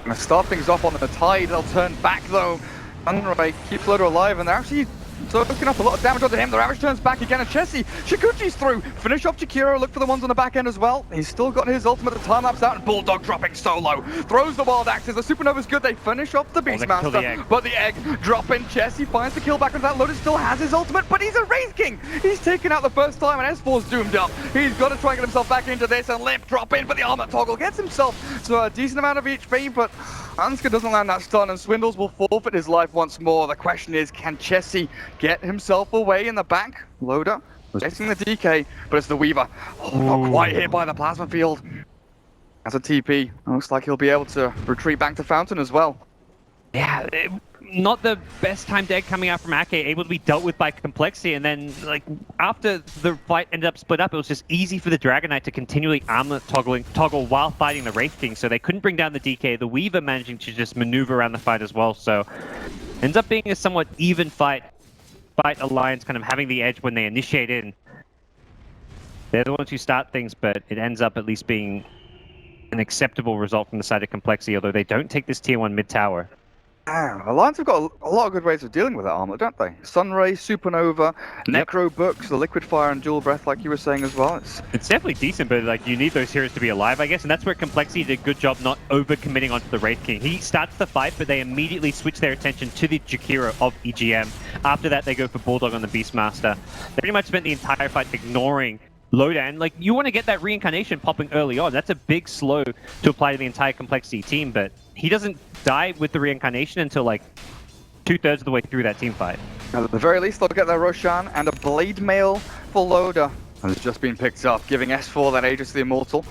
Gonna start things off on the Tide. They'll turn back though. Sunray keeps Loda alive, and they're actually soaking up a lot of damage onto him. The Ravage turns back again, and Chessie, Shikuchi's through. Finish off Jakiro, look for the ones on the back end as well. He's still got his ultimate, the time lapse out, and Bulldog dropping solo. Throws the Wild Axes, the Supernova's good, they finish off the Beastmaster. But the egg dropping, Chessie finds the kill back on that. Loda still has his ultimate, but he's a Wraith King. He's taken out the first time, and S4's doomed up. He's got to try and get himself back into this, and Limp drop in, but the armor toggle gets himself to a decent amount of HP, but Ansgar doesn't land that stun, and Swindles will forfeit his life once more. The question is, can Chessie get himself away in the back? Loda chasing the DK, but it's the Weaver. Oh, not quite hit by the plasma field. As a TP, looks like he'll be able to retreat back to Fountain as well. Yeah, not the best timed egg coming out from Ake, able to be dealt with by Complexity, and then like after the fight ended up split up, it was just easy for the Dragon Knight to continually armlet toggle while fighting the Wraith King, so they couldn't bring down the DK. The Weaver managing to just maneuver around the fight as well, so ends up being a somewhat even fight. Alliance kind of having the edge when they initiate in. They're the ones who start things, but it ends up at least being an acceptable result from the side of Complexity, although they don't take this tier 1 mid tower. Alliance have got a lot of good ways of dealing with that armlet, don't they? Sunray, Supernova, Necro Books, the Liquid Fire and Dual Breath, like you were saying as well. It's definitely decent, but like you need those heroes to be alive, I guess, and that's where Complexity did a good job not over-committing onto the Wraith King. He starts the fight, but they immediately switch their attention to the Jakiro of EGM. After that, they go for Bulldog on the Beastmaster. They pretty much spent the entire fight ignoring Loda, and like you want to get that Reincarnation popping early on. That's a big slow to apply to the entire Complexity team, but he doesn't die with the Reincarnation until like 2/3 of the way through that team fight. At the very least, they'll get their Roshan, and a Blade Mail for Loda has just been picked up, giving S4 that Aegis to the Immortal.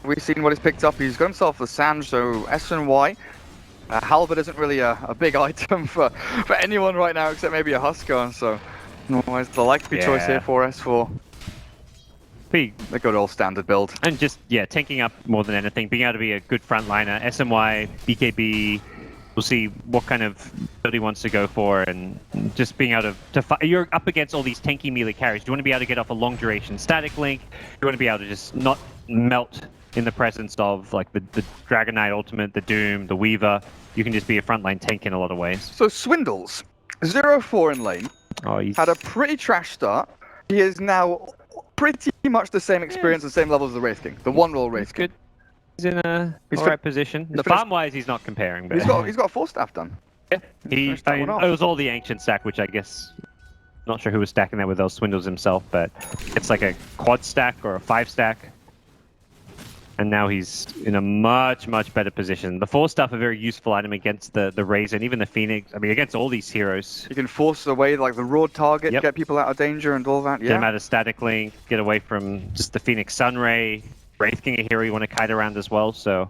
We've seen what he's picked up. He's got himself the Sand, so S and Y. Halberd isn't really a big item for anyone right now, except maybe a Huskar, so otherwise the likely choice here for S4. They got all standard build. And just, yeah, tanking up more than anything, being able to be a good frontliner. SMY, BKB, we'll see what kind of build he wants to go for, and just being able to fight. You're up against all these tanky melee carries. You want to be able to get off a long duration static link. You want to be able to just not melt in the presence of like the Dragon Knight ultimate, the Doom, the Weaver. You can just be a frontline tank in a lot of ways. So Swindles, 0-4 in lane, had a pretty trash start. He is now pretty much the same experience, the same level as the Wraith King, the one-roll Wraith King. He's in a alright position. The finished- farm-wise, he's not comparing, but He's got a 4-staff done. it was all the ancient stack, which I guess not sure who was stacking that with those Swindles himself, but it's like a quad stack or a 5-stack. And now he's in a much better position. The 4-staff a very useful item against the Razor and even the Phoenix. I mean, against all these heroes. You can force away like the raw target, Yep. get people out of danger and all that. Get him Yeah. out of static link, get away from just the Phoenix Sunray. Wraith King, a hero you want to kite around as well, so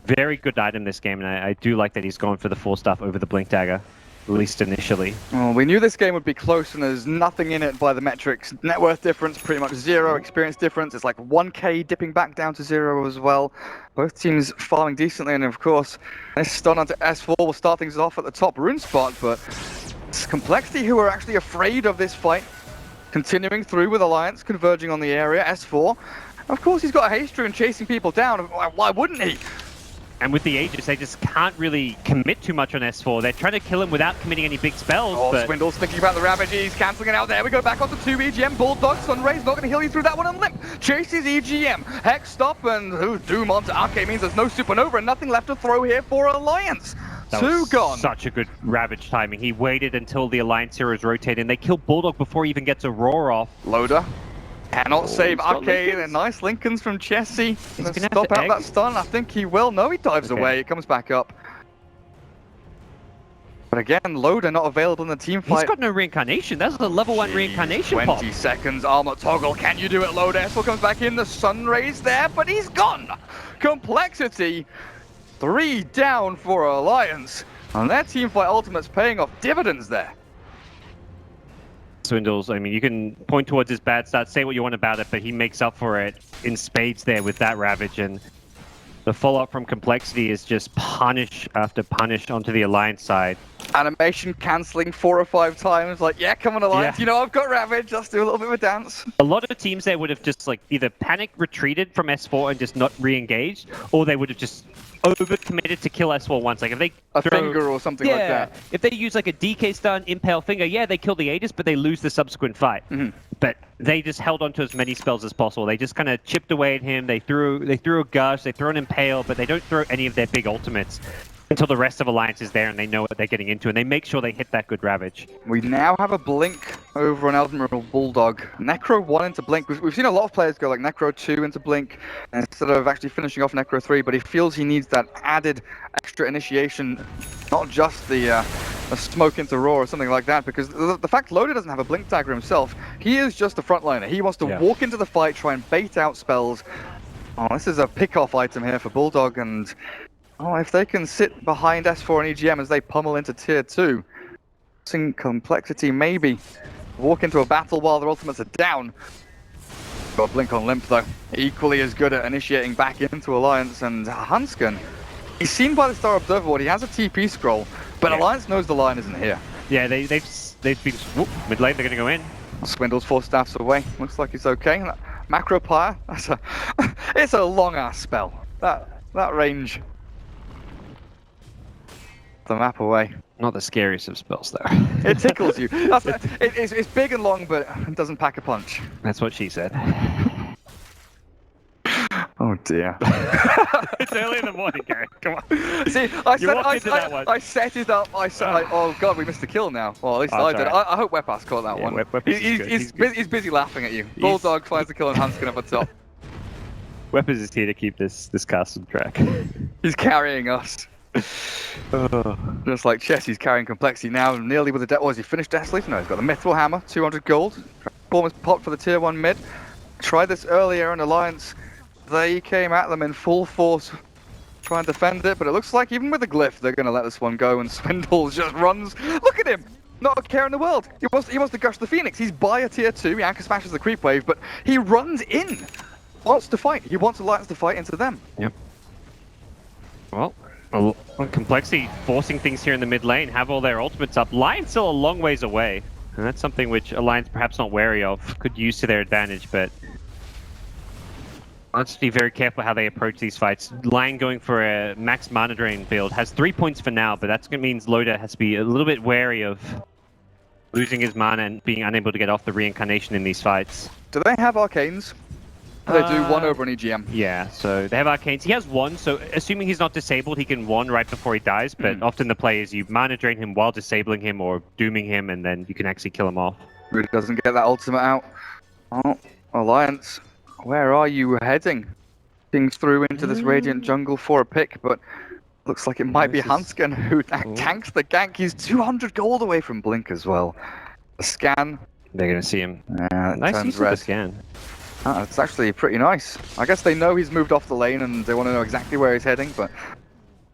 very good item this game, and I do like that he's going for the 4-staff over the Blink Dagger, at least initially. Well, we knew this game would be close, and there's nothing in it by the metrics. Net worth difference, pretty much 0. Experience difference, it's like 1k dipping back down to 0 as well. Both teams farming decently, and of course, this stun onto S4 will start things off at the top rune spot, but it's Complexity who are actually afraid of this fight. Continuing through with Alliance, converging on the area, S4. Of course, he's got a haste rune chasing people down. Why wouldn't he? And with the Aegis, they just can't really commit too much on S4. They're trying to kill him without committing any big spells. Oh, but Swindle's thinking about the Ravage. He's cancelling it out. There we go. Back onto 2 EGM. Bulldog. Sunray's not going to heal you through that one. And Limp chases EGM. Hex stop and Doom onto Arcade means there's no Supernova and nothing left to throw here for Alliance. that 2 was gone. Such a good Ravage timing. He waited until the Alliance heroes rotated, and they killed Bulldog before he even gets a roar off. Loader. Cannot save he's got Arcade. Lincolns. And nice Lincolns from Chessie. He's gonna have Stop to out that stun. I think he will. No, he dives Okay. away. It comes back up. But again, Loader not available in the team He's fight. got no reincarnation. That's a level 1 Jeez, reincarnation 20 pop. seconds, armor toggle. Can you do it, Loader? S4 comes back in. The sun rays there, but he's gone. Complexity. 3 down for Alliance. And their team fight ultimate's paying off dividends there. Swindles, I mean, you can point towards his bad stats, say what you want about it, but he makes up for it in spades there with that Ravage, and the follow-up from Complexity is just punish after punish onto the Alliance side. Animation cancelling 4 or 5 times. Like, yeah, come on, Alliance. Yeah. You know, I've got Ravage. Let's do a little bit of a dance. A lot of teams there would have just like either panic retreated from S4 and just not re-engaged, or they would have just over-committed to kill S4 once. Like if they A throw- finger or something like that. if they use like a DK stun, Impale Finger, yeah, they kill the Aegis, but they lose the subsequent fight. But they just held on to as many spells as possible. They just kind of chipped away at him. They threw a Gush, they threw an Impale, but they don't throw any of their big ultimates until the rest of Alliance is there and they know what they're getting into, and they make sure they hit that good Ravage. We now have a Blink over on Admiral Bulldog. Necro 1 into Blink. We've seen a lot of players go like Necro 2 into Blink instead of actually finishing off Necro 3, but he feels he needs that added extra initiation, not just the smoke into Raw or something like that, because the fact Loader doesn't have a Blink dagger himself, he is just a frontliner. He wants to walk into the fight, try and bait out spells. Oh, this is a pick-off item here for Bulldog, and oh, if they can sit behind S4 and EGM as they pummel into Tier 2, seeing Complexity maybe walk into a battle while their ultimates are down. Got Blink on Limp though, equally as good at initiating back into Alliance, and Hansken, he's seen by the Star Observer, he has a TP scroll, but Alliance knows the line isn't here. Yeah, they've been mid lane. They're gonna go in. Swindle's 4 staffs away, looks like it's okay. That Macro Pyre, it's a long ass spell. That range. The map away. Not the scariest of spells, though. It tickles you. It's big and long, but it doesn't pack a punch. That's what she said. Oh dear. It's early in the morning, Gary. Come on. See, I set it up. Oh god, we missed a kill now. Well, at least I did. right. I hope Wepas caught that one. Wepas is good. He's busy laughing at you. Bulldog finds the kill and Hansken up at top. Weapons is here to keep this cast on track. He's carrying us. Just like Chess, he's carrying Complexity now, nearly with the death. Oh, has he finished Death Sleep? No, he's got the Mithril Hammer, 200 gold. Transformers popped for the Tier 1 mid. Tried this earlier in Alliance. They came at them in full force, try and defend it, but it looks like even with the glyph, they're going to let this one go, and Swindles just runs. Look at him! Not a care in the world. He wants to gush the Phoenix. He's by a Tier 2, he anchor smashes the creep wave, but he runs in. Wants to fight. He wants Alliance to fight into them. Yep. Well, Complexity forcing things here in the mid lane, have all their ultimates up. Lion's still a long ways away, and that's something which Alliance perhaps not wary of, could use to their advantage, but let's be very careful how they approach these fights. Lion going for a max mana drain build, has 3 points for now, but that means Loader has to be a little bit wary of losing his mana and being unable to get off the reincarnation in these fights. Do they have Arcanes? They do 1 over on EGM. Yeah, so they have arcanes. He has 1, so assuming he's not disabled, he can 1 right before he dies. But often the play is you mana drain him while disabling him or dooming him, and then you can actually kill him off. Really doesn't get that ultimate out. Oh, Alliance, where are you heading? Things through into this Radiant jungle for a pick, but looks like it might be Hansken who tanks the gank. He's 200 gold away from Blink as well. The scan. They're going to see him. Nice turns use of red. the scan. It's actually pretty nice. I guess they know he's moved off the lane and they want to know exactly where he's heading, but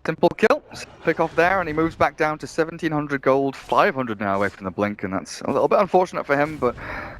simple kill. Pick off there, and he moves back down to 1700 gold, 500 now away from the Blink, and that's a little bit unfortunate for him, but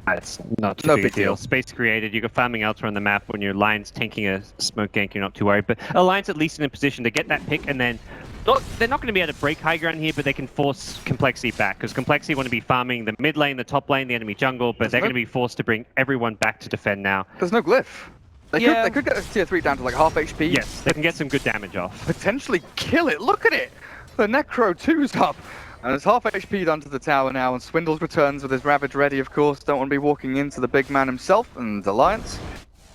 It's not no too big big deal. deal. Space created, you got farming elsewhere on the map. When your line's tanking a smoke gank, you're not too worried. But Alliance at least in a position to get that pick, and then they're not going to be able to break high ground here, but they can force Complexity back, because Complexity want to be farming the mid lane, the top lane, the enemy jungle, but they're going to be forced to bring everyone back to defend now. there's no glyph. They could get this tier 3 down to like half HP. Yes, they can get some good damage off. Potentially kill it. Look at it. The Necro 2's up. And it's half HP down to the tower now, and Swindles returns with his Ravage ready, of course. Don't want to be walking into the big man himself, and Alliance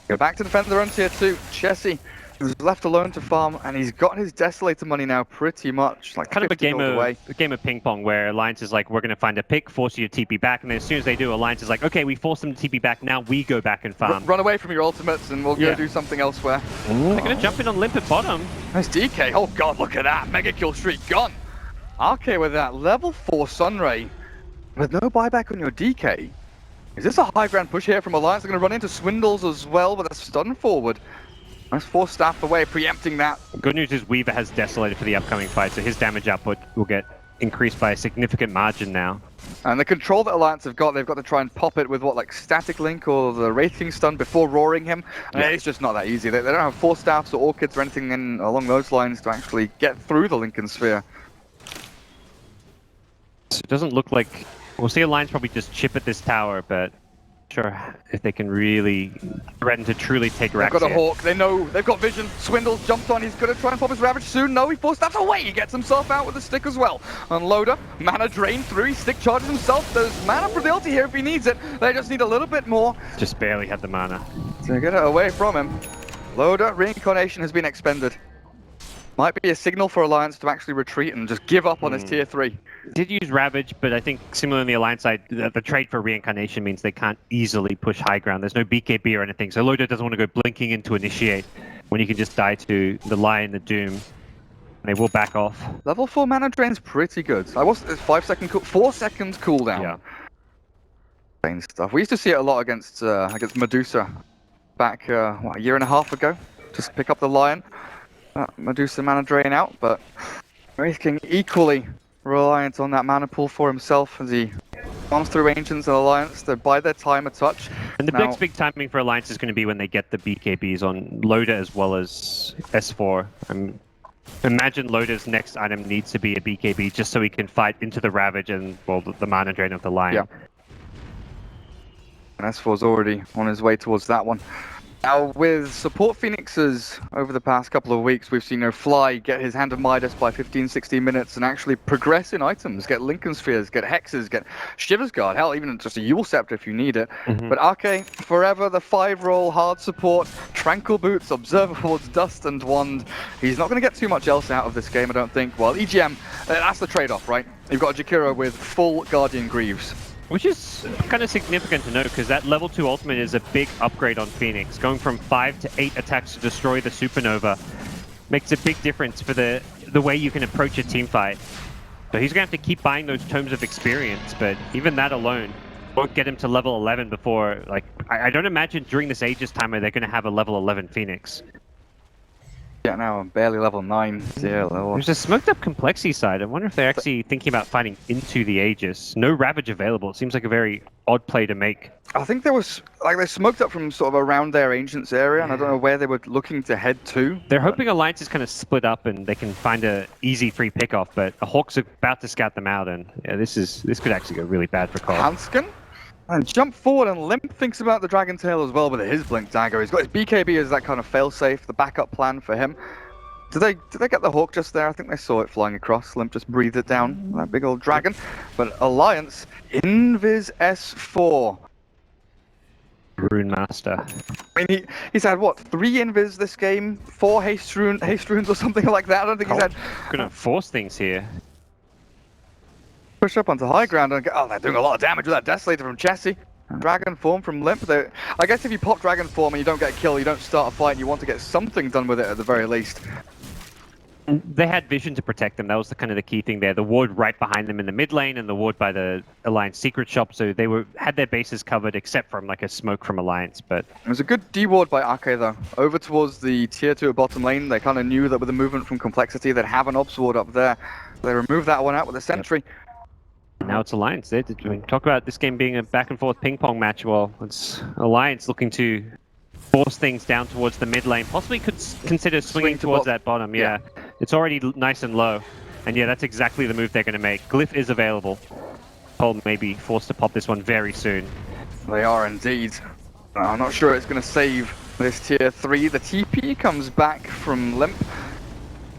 go back to defend their own tier 2. Chessie, who's left alone to farm, and he's got his Desolator money now pretty much. Like Kind of a 50 game gold away. of ping pong where Alliance is like, we're going to find a pick, force you to TP back, and then as soon as they do, Alliance is like, okay, we force them to TP back, now we go back and farm. Run away from your ultimates, and we'll go do something elsewhere. They're going to jump in on Limp at bottom. Nice DK. Oh god, look at that. Mega kill streak gone. RK with that level 4 Sunray with no buyback on your DK. Is this a high ground push here from Alliance? They're going to run into Swindles as well with a stun forward. Nice 4 staff away, preempting that. Good news is Weaver has Desolated for the upcoming fight, so his damage output will get increased by a significant margin now. And the control that Alliance have got, they've got to try and pop it with what, like Static Link or the Wraith King stun before roaring him. And it's just not that easy. They don't have 4 staffs or orchids or anything along those lines to actually get through the Lincoln Sphere. It doesn't look like... We'll see Alliance probably just chip at this tower, but sure if they can really threaten to truly take Rax They've got a here. Hawk, they know, they've got vision. Swindles jumped on, he's going to try and pop his Ravage soon. No, he forced that away, he gets himself out with the stick as well. Unloader, mana drained through, he stick charges himself. There's mana for the ulti here if he needs it. They just need a little bit more Just barely had the mana. to get it away from him. Loader, Reincarnation has been expended. Might be a signal for Alliance to actually retreat and just give up on his tier 3. Did use Ravage, but I think similar on the Alliance side, the trade for Reincarnation means they can't easily push high ground. There's no BKB or anything, so Loader doesn't want to go blinking in to initiate when you can just die to the Lion, the Doom, and they will back off. Level 4 mana drain's pretty good. I was 4 second cooldown. Yeah. Insane stuff. We used to see it a lot against Medusa back what, a year and a half ago. Just pick up the Lion. Medusa mana drain out, but Wraith King equally reliant on that mana pool for himself as he farms through Ancients and Alliance to buy their time a touch. And the Now- next big timing for Alliance is going to be when they get the BKBs on Loader as well as S4. Imagine Loader's next item needs to be a BKB just so he can fight into the Ravage and, well, the mana drain of the Lion. Yeah. And S4's already on his way towards that one. Now, with support Phoenixes over the past couple of weeks, we've seen Fly get his Hand of Midas by 15-16 minutes and actually progress in items, get Lincoln Spheres, get Hexes, get Shiver's Guard, hell, even just a Yule Scepter if you need it. But RK, forever the 5-roll hard support, Tranquil Boots, Observerboards, Dust and Wand. He's not going to get too much else out of this game, I don't think. Well, EGM, that's the trade-off, right? You've got Jakiro with full Guardian Greaves. Which is kind of significant to note because that level 2 ultimate is a big upgrade on Phoenix. Going from 5 to 8 attacks to destroy the Supernova makes a big difference for the way you can approach a team fight. So he's going to have to keep buying those tomes of experience, but even that alone won't get him to level 11 before, like, I don't imagine during this Aegis timer they're going to have a level 11 Phoenix. Yeah, now I'm barely level 9. Yeah, level. There's a smoked up Complexity side. I wonder if they're actually thinking about fighting into the Aegis. No Ravage available. It seems like a very odd play to make. I think there was, like, they smoked up from sort of around their Ancients area, and I don't know where they were looking to head to. They're hoping Alliance is kind of split up and they can find a easy free pickoff, but a Hawk's about to scout them out, and yeah, this could actually go really bad for coL. Hansken? And jump forward, and Limp thinks about the Dragon Tail as well with his Blink Dagger. He's got his BKB as that kind of failsafe, the backup plan for him. Did they get the Hawk just there? I think they saw it flying across. Limp just breathed it down, that big old dragon. But Alliance, Invis S4. Rune Master. I mean, he's had what, 3 invis this game, 4 haste runes or something like that. I don't think he's had. Gonna force things here. Push up onto high ground and oh, they're doing a lot of damage with that Desolator from Chessie. Dragon Form from Limp. I guess if you pop Dragon Form and you don't get a kill, you don't start a fight, you want to get something done with it at the very least. They had vision to protect them. That was kind of the key thing there. The ward right behind them in the mid lane and the ward by the Alliance secret shop. So they had their bases covered except from like a smoke from Alliance. But it was a good D-ward by Ake though. Over towards the tier 2 bottom lane, they kind of knew that with the movement from Complexity, they'd have an Ops ward up there. They removed that one out with a sentry. Now it's Alliance. Talk about this game being a back and forth ping pong match. Well, it's Alliance looking to force things down towards the mid lane. Possibly could consider swinging towards that bottom. Yeah. It's already nice and low. And yeah, that's exactly the move they're going to make. Glyph is available. coL may be forced to pop this one very soon. They are indeed. I'm not sure it's going to save this tier 3. The TP comes back from Limp.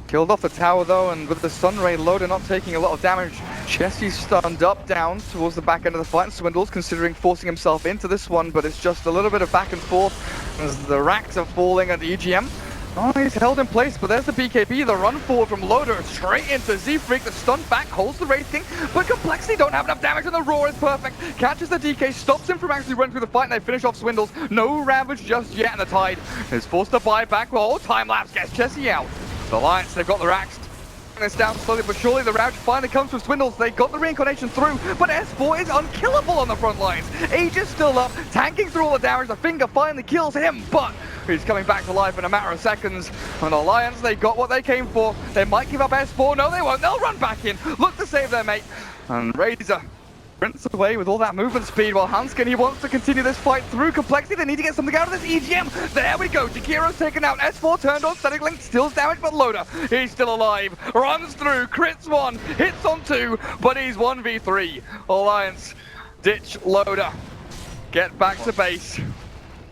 Killed off the tower though, and with the Sunray loader not taking a lot of damage, Chessie's stunned up down towards the back end of the fight. Swindle's considering forcing himself into this one, but it's just a little bit of back and forth as the racks are falling at the EGM. Oh, he's held in place, but there's the BKB, the run forward from Loader, straight into Z-Freak, the stun back, holds the Wraith King, but Complexity don't have enough damage, and the Roar is perfect. Catches the DK, stops him from actually running through the fight, and they finish off Swindles. No Ravage just yet, and the Tide is forced to buy back. Well, time lapse gets Chessie out. The Alliance, they've got the racks. This down slowly but surely. The Ravage finally comes from Swindles. They got the reincarnation through, but S4 is unkillable on the front lines. Age is still up, tanking through all the damage. The finger finally kills him, but he's coming back to life in a matter of seconds. And Alliance, they got what they came for. They might give up S4. No, they won't. They'll run back in. Look to save their mate. And Razor sprints away with all that movement speed, while Hanskin, he wants to continue this fight through Complexity. They need to get something out of this EGM. There we go. Jakiro's taken out. S4 turned on. Static Link steals damage, but Loader, he's still alive. Runs through. Crits 1. Hits on 2. But he's 1v3. Alliance ditch Loader. Get back to base.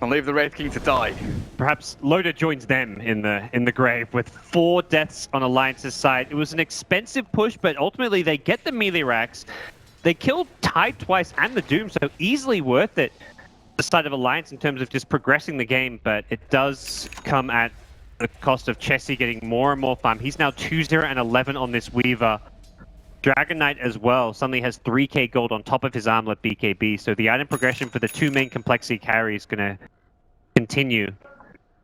And leave the Wraith King to die. Perhaps Loader joins them in the grave with 4 deaths on Alliance's side. It was an expensive push, but ultimately they get the melee racks. They killed Tide twice and the Doom, so easily worth it. The side of Alliance in terms of just progressing the game, but it does come at the cost of Chessie getting more and more farm. He's now 2-0 and 11 on this Weaver. Dragon Knight as well suddenly has 3k gold on top of his armlet BKB, so the item progression for the 2 main Complexity carries is going to continue.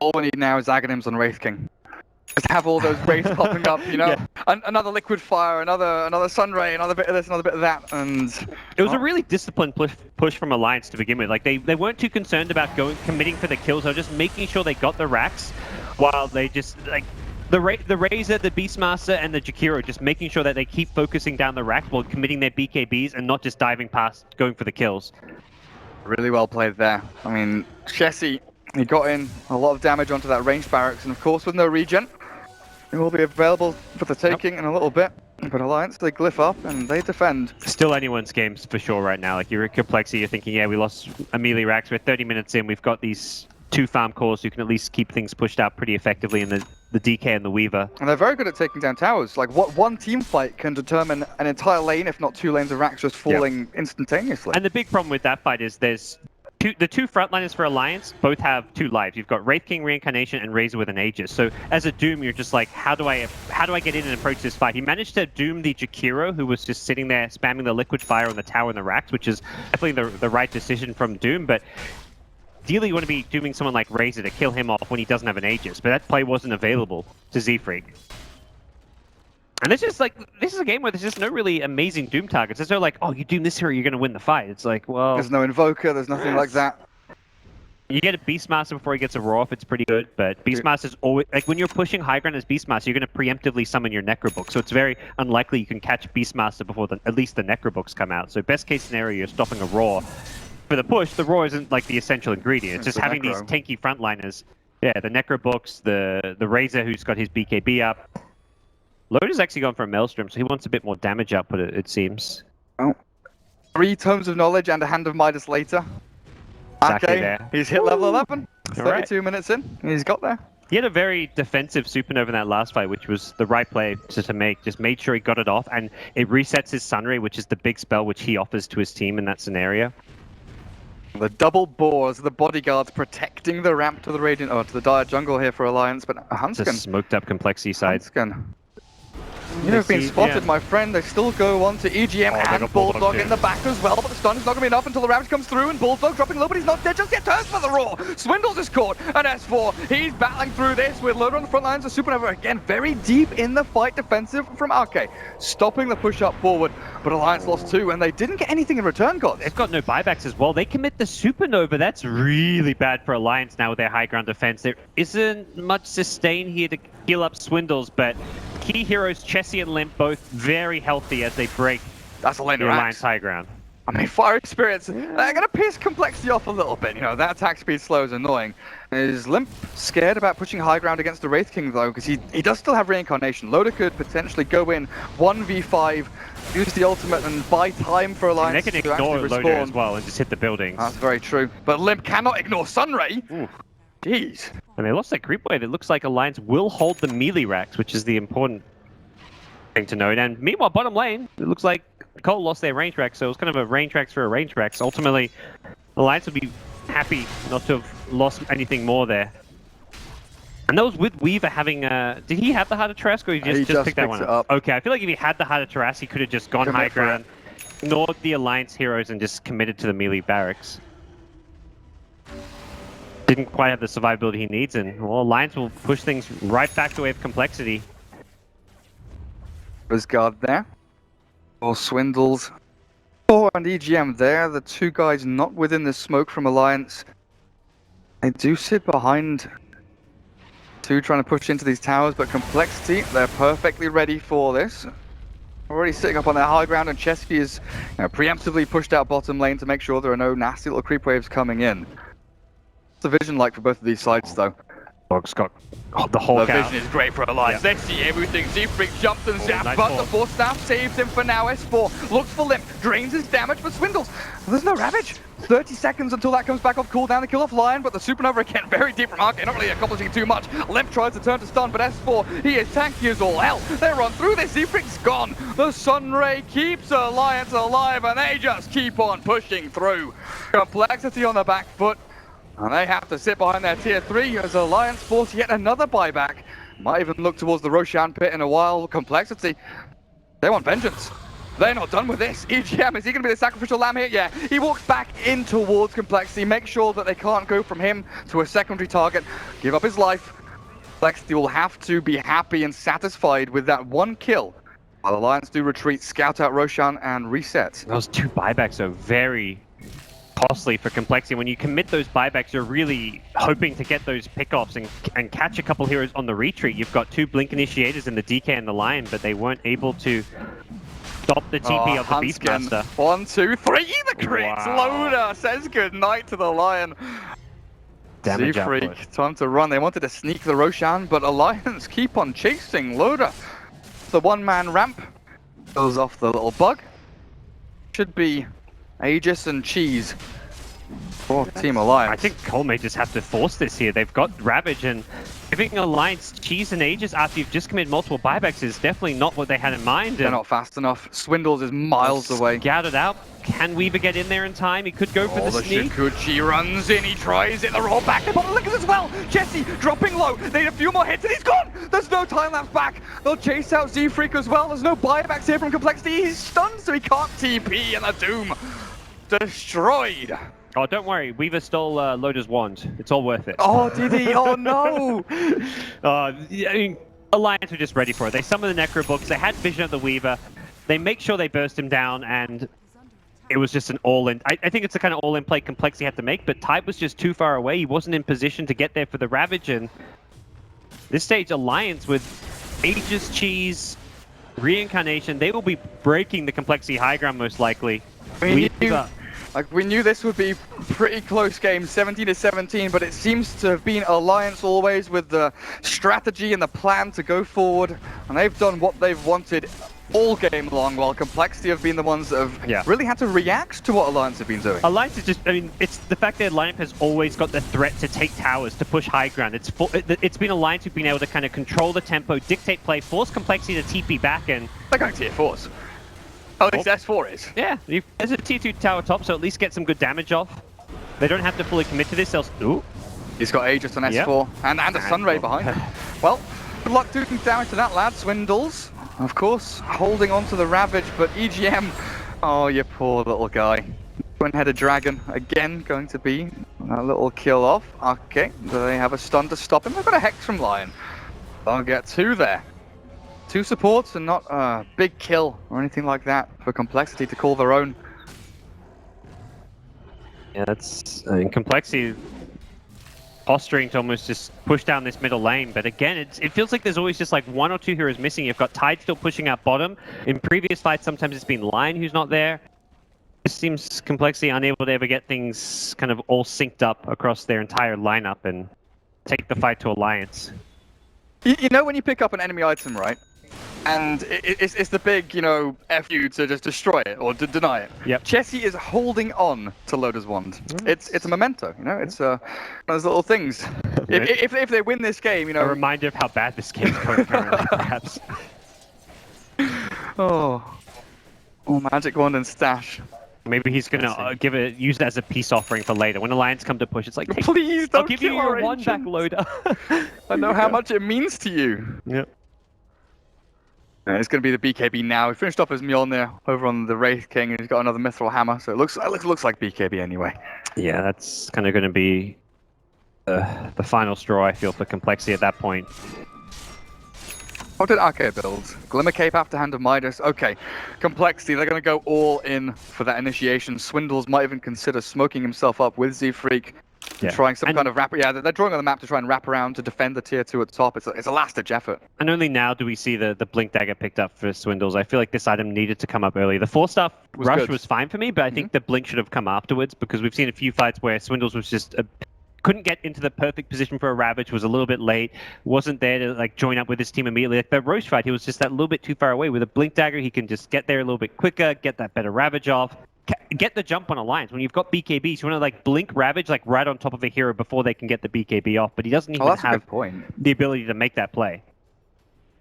All we need now is Aghanims on Wraith King. Just have all those wraiths popping up, you know? Yeah. Another Liquid Fire, another Sunray, another bit of this, another bit of that, and... It was a really disciplined push from Alliance to begin with. Like, they weren't too concerned about committing for the kills, they were just making sure they got the racks, while they just, like... The Razor, the Beastmaster, and the Jakiro just making sure that they keep focusing down the racks while committing their BKBs and not just diving past, going for the kills. Really well played there. I mean, Chessie, he got in a lot of damage onto that ranged barracks, and of course with no regen, it will be available for the taking in a little bit. But Alliance, they glyph up and they defend. Still anyone's games for sure right now. Like, you're at Complexity, you're thinking, yeah, we lost a melee racks, we're 30 minutes in, we've got these 2 farm cores who can at least keep things pushed out pretty effectively in the DK and the Weaver. And they're very good at taking down towers. Like, what one team fight can determine an entire lane, if not 2 lanes of racks just falling instantaneously. And the big problem with that fight is there's the 2 frontliners for Alliance both have 2 lives. You've got Wraith King, Reincarnation, and Razor with an Aegis. So as a Doom, you're just like, how do I get in and approach this fight? He managed to Doom the Jakiro, who was just sitting there spamming the Liquid Fire on the tower and the racks, which is definitely the right decision from Doom. But ideally, you want to be dooming someone like Razor to kill him off when he doesn't have an Aegis, but that play wasn't available to Z-Freak. And it's just like, this is a game where there's just no really amazing Doom targets. There's no like, oh, you Doom this hero, you're going to win the fight. It's like, well... There's no Invoker, there's nothing like that. You get a Beastmaster before he gets a Roar off, it's pretty good, but Beastmaster's always... Like, when you're pushing high ground as Beastmaster, you're going to preemptively summon your Necrobook, so it's very unlikely you can catch Beastmaster before at least the Necrobooks come out. So best case scenario, you're stopping a Roar. For the push, the Roar isn't like the essential ingredient. It's just having these tanky frontliners. Yeah, the Necrobooks, the Razor who's got his BKB up. Loader's actually gone for a Maelstrom, so he wants a bit more damage output, it seems. Oh. 3 Tomes of Knowledge and a Hand of Midas later. Exactly okay, there. He's hit level 11. 32 minutes in, he's got there. He had a very defensive supernova in that last fight, which was the right play to make. Just made sure he got it off, and it resets his Sunray, which is the big spell which he offers to his team in that scenario. The double boars, the bodyguards protecting the ramp to the Radiant, or to the Dire jungle here for Alliance, but It's a Hanskin. smoked up complexity side. Hanskin. You have been spotted, my friend. They still go on to EGM and Bulldog in the back as well, but the stun is not going to be enough until the Ravage comes through, and Bulldog dropping low, but he's not dead just yet. Turns for the Roar. Swindles is caught, and S4, he's battling through this with Loader on the front lines. The Supernova again, very deep in the fight, defensive from Arke, stopping the push up forward, but Alliance lost 2, and they didn't get anything in return, Gods. They've got no buybacks as well. They commit the Supernova. That's really bad for Alliance now with their high ground defense. There isn't much sustain here to heal up Swindles, but key heroes Chessie and Limp both very healthy as they break That's a lane the of Alliance axe. high ground. I mean, fire experience, they're going to piss complexity off a little bit. You know, that attack speed slow is annoying. Is Limp scared about pushing high ground against the Wraith King, though? Because he does still have reincarnation. Loader could potentially go in 1v5, use the ultimate, and buy time for Alliance They can to ignore actually Loader respawn. as well and just hit the buildings. That's very true. But Limp cannot ignore Sunray. Ooh. Jeez. And they lost their creep wave. It looks like Alliance will hold the melee racks, which is the important thing to note. And meanwhile, bottom lane, it looks like coL lost their range racks, so it was kind of a range racks for a range racks. Ultimately, Alliance would be happy not to have lost anything more there. And that was with Weaver having did he have the Heart of Trask, or he just picked that one up? Okay, I feel like if he had the Heart of Trask, he could have just gone high ground, ignored the Alliance heroes, and just committed to the melee barracks. Didn't quite have the survivability he needs, and well, Alliance will push things right back the way of complexity. There's guard there. Or Swindles. Oh, and EGM there. The two guys not within the smoke from Alliance. They do sit behind two trying to push into these towers, but complexity, they're perfectly ready for this. Already sitting up on their high ground, and Chesky is preemptively pushed out bottom lane to make sure there are no nasty little creep waves coming in. What's the vision like for both of these sides, though? Dog's got the whole The vision is great for Alliance. They see everything. Z-Freak jumps and zaps, nice but ball. the Force Staff saves him for now. S4 looks for Limp, drains his damage, but Swindles. There's no Ravage. 30 seconds until that comes back off cooldown to kill off Lion, but the Supernova again very deep from Arcane, not really accomplishing too much. Limp tries to turn to stun, but S4, he is tanky as all hell. They run through this. Z-Freak's gone. The Sunray keeps Alliance alive, and they just keep on pushing through. Complexity on the back foot. And they have to sit behind their tier 3 as Alliance force yet another buyback. Might even look towards the Roshan pit in a while. Complexity, they want vengeance. They're not done with this. EGM, is he going to be the sacrificial lamb here? Yeah, he walks back in towards Complexity, make sure that they can't go from him to a secondary target, give up his life. Complexity will have to be happy and satisfied with that one kill. While Alliance do retreat, scout out Roshan and reset. Those two buybacks are very costly for Complexity. When you commit those buybacks, you're really hoping to get those pickoffs and catch a couple heroes on the retreat. You've got two Blink Initiators in the DK and the Lion, but they weren't able to stop the TP of the Beastmaster. 1, 2, 3, the crits! Wow. Loader says goodnight to the Lion. Damage Z-Freak, output. time to run. They wanted to sneak the Roshan, but Alliance keep on chasing Loader. The one-man ramp goes off the little bug. Should be Aegis and Cheese for Team Alliance. I think coL may just have to force this here. They've got Ravage, and giving Alliance Cheese and Aegis after you've just committed multiple buybacks is definitely not what they had in mind. They're not fast enough. Swindles is miles away. Scouted out. Can Weaver get in there in time? He could go for the sneak. Shikuchi runs in, he tries it, the roll back, they pop the lickers as well! Jesse dropping low, they need a few more hits and he's gone! There's no time lapse back! They'll chase out Z-Freak as well, there's no buybacks here from Complexity, he's stunned so he can't TP, and the Doom destroyed! Oh, don't worry. Weaver stole Loader's wand. It's all worth it. Oh, did he? Oh no! I mean, Alliance were just ready for it. They summoned the Necro Books, they had vision of the Weaver, they make sure they burst him down, and it was just an all-in. I think it's the kind of all-in play Complexity had to make, but Tide was just too far away. He wasn't in position to get there for the Ravage, and this stage, Alliance with Aegis, Cheese, Reincarnation, they will be breaking the Complexity high ground most likely. We knew this would be pretty close game, 17-17, but it seems to have been Alliance always with the strategy and the plan to go forward, and they've done what they've wanted all game long, while Complexity have been the ones that have really had to react to what Alliance have been doing. Alliance is just, I mean, it's the fact that lineup has always got the threat to take towers, to push high ground. It's been Alliance who've been able to kind of control the tempo, dictate play, force Complexity to TP back, and they're going tier 4s. At least S4 is. Yeah, there's a tier 2 tower top, so at least get some good damage off. They don't have to fully commit to this. Ooh. He's got Aegis on S4 and a Sunray behind him. Well, good luck doing damage to that lad. Swindles, of course, holding on to the Ravage, but EGM, oh, you poor little guy. Twin-headed dragon, again, going to be a little kill off. Okay, do they have a stun to stop him? They've got a Hex from Lion. They'll get 2 there. 2 supports and not a big kill or anything like that for Complexity to call their own. Yeah, that's Complexity posturing to almost just push down this middle lane, but again, it feels like there's always just like 1 or 2 heroes missing. You've got Tide still pushing out bottom. In previous fights, sometimes it's been Lion who's not there. It seems Complexity unable to ever get things kind of all synced up across their entire lineup and take the fight to Alliance. You know when you pick up an enemy item, right? And it's the big, you know, F you to just destroy it or to deny it. Yep. Chessie is holding on to Loda's wand. It's a memento, you know. It's one of those little things. If they win this game, you know. A reminder of how bad this game is going currently, perhaps. Oh, magic wand and stash. Maybe he's gonna use it as a peace offering for later. When Alliance come to push, it's like, please don't I'll give you your wand back, Loda. I know how much it means to you. Yep. It's going to be the BKB now. He finished off his Mjolnir over on the Wraith King, and he's got another Mithril Hammer, so it looks like BKB anyway. Yeah, that's kind of going to be the final straw, I feel, for Complexity at that point. What did Arcade build? Glimmer Cape after Hand of Midas. Okay, Complexity, they're going to go all in for that initiation. Swindles might even consider smoking himself up with Z-Freak. Yeah. Trying some kind of wrap. Yeah, they're drawing on the map to try and wrap around to defend the tier 2 at the top. It's a last-ditch effort. And only now do we see the Blink Dagger picked up for Swindles. I feel like this item needed to come up early. The 4-star rush was fine for me, but I think the Blink should have come afterwards because we've seen a few fights where Swindles was just couldn't get into the perfect position for a Ravage, was a little bit late, wasn't there to like join up with his team immediately. Like the Roche fight, he was just that little bit too far away. With a Blink Dagger, he can just get there a little bit quicker, get that better Ravage off. Get the jump on Alliance. When you've got BKBs, you want to like blink Ravage like right on top of a hero before they can get the BKB off, but he doesn't even have the ability to make that play.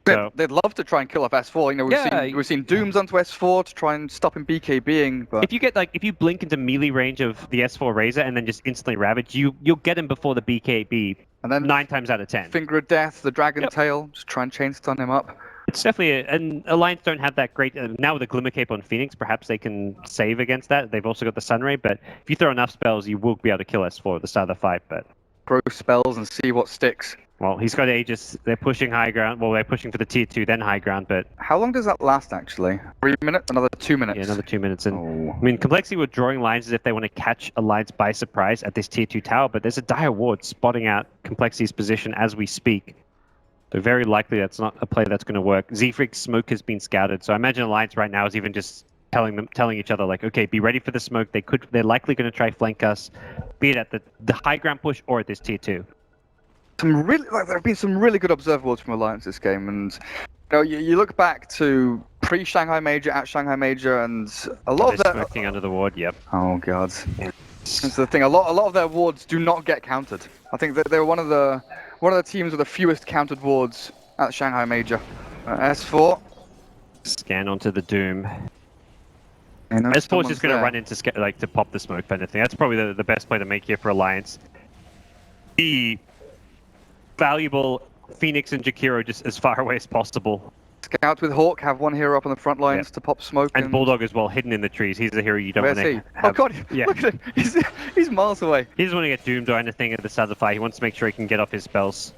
So, they'd love to try and kill off S4. You know, we've seen Dooms onto S4 to try and stop him BKBing. But if you blink into melee range of the S4 Razor and then just instantly Ravage, you'll get him before the BKB. And then 9 times out of 10. Finger of Death, the Dragon Tail, just try and chain stun him up. It's definitely and Alliance don't have that great now with the Glimmer Cape on Phoenix. Perhaps they can save against that. They've also got the Sunray, but if you throw enough spells, you will be able to kill S4 at the start of the fight. But throw spells and see what sticks. Well, he's got Aegis. They're pushing high ground. Well, they're pushing for the tier 2, then high ground. But how long does that last? Actually, 3 minutes, another 2 minutes. Yeah, another 2 minutes. And I mean, Complexity were drawing lines as if they want to catch Alliance by surprise at this tier 2 tower. But there's a dire ward spotting out Complexity's position as we speak. So very likely that's not a play that's going to work. Z-Freak's smoke has been scouted, so I imagine Alliance right now is even just telling each other like, okay, be ready for the smoke. They're likely going to try flank us, be it at the high ground push or at this tier 2. There have been some really good observables from Alliance this game, and you know, you look back to pre-Shanghai Major, at Shanghai Major, and a lot of their smoking under the ward. Yep. Oh god. That's the thing. A lot of their wards do not get countered. I think that they're one of the teams with the fewest countered wards at Shanghai Major. S4. Scan onto the Doom. S4 is just going to run into to pop the smoke, if anything. That's probably the best play to make here for Alliance. The valuable Phoenix and Jakiro just as far away as possible. Scout with Hawk have one hero up on the front lines to pop smoke. And Bulldog as well, hidden in the trees. He's the hero you don't want to have. Oh god, look at him. He's miles away. He doesn't want to get doomed or anything at the start of the fight. He wants to make sure he can get off his spells.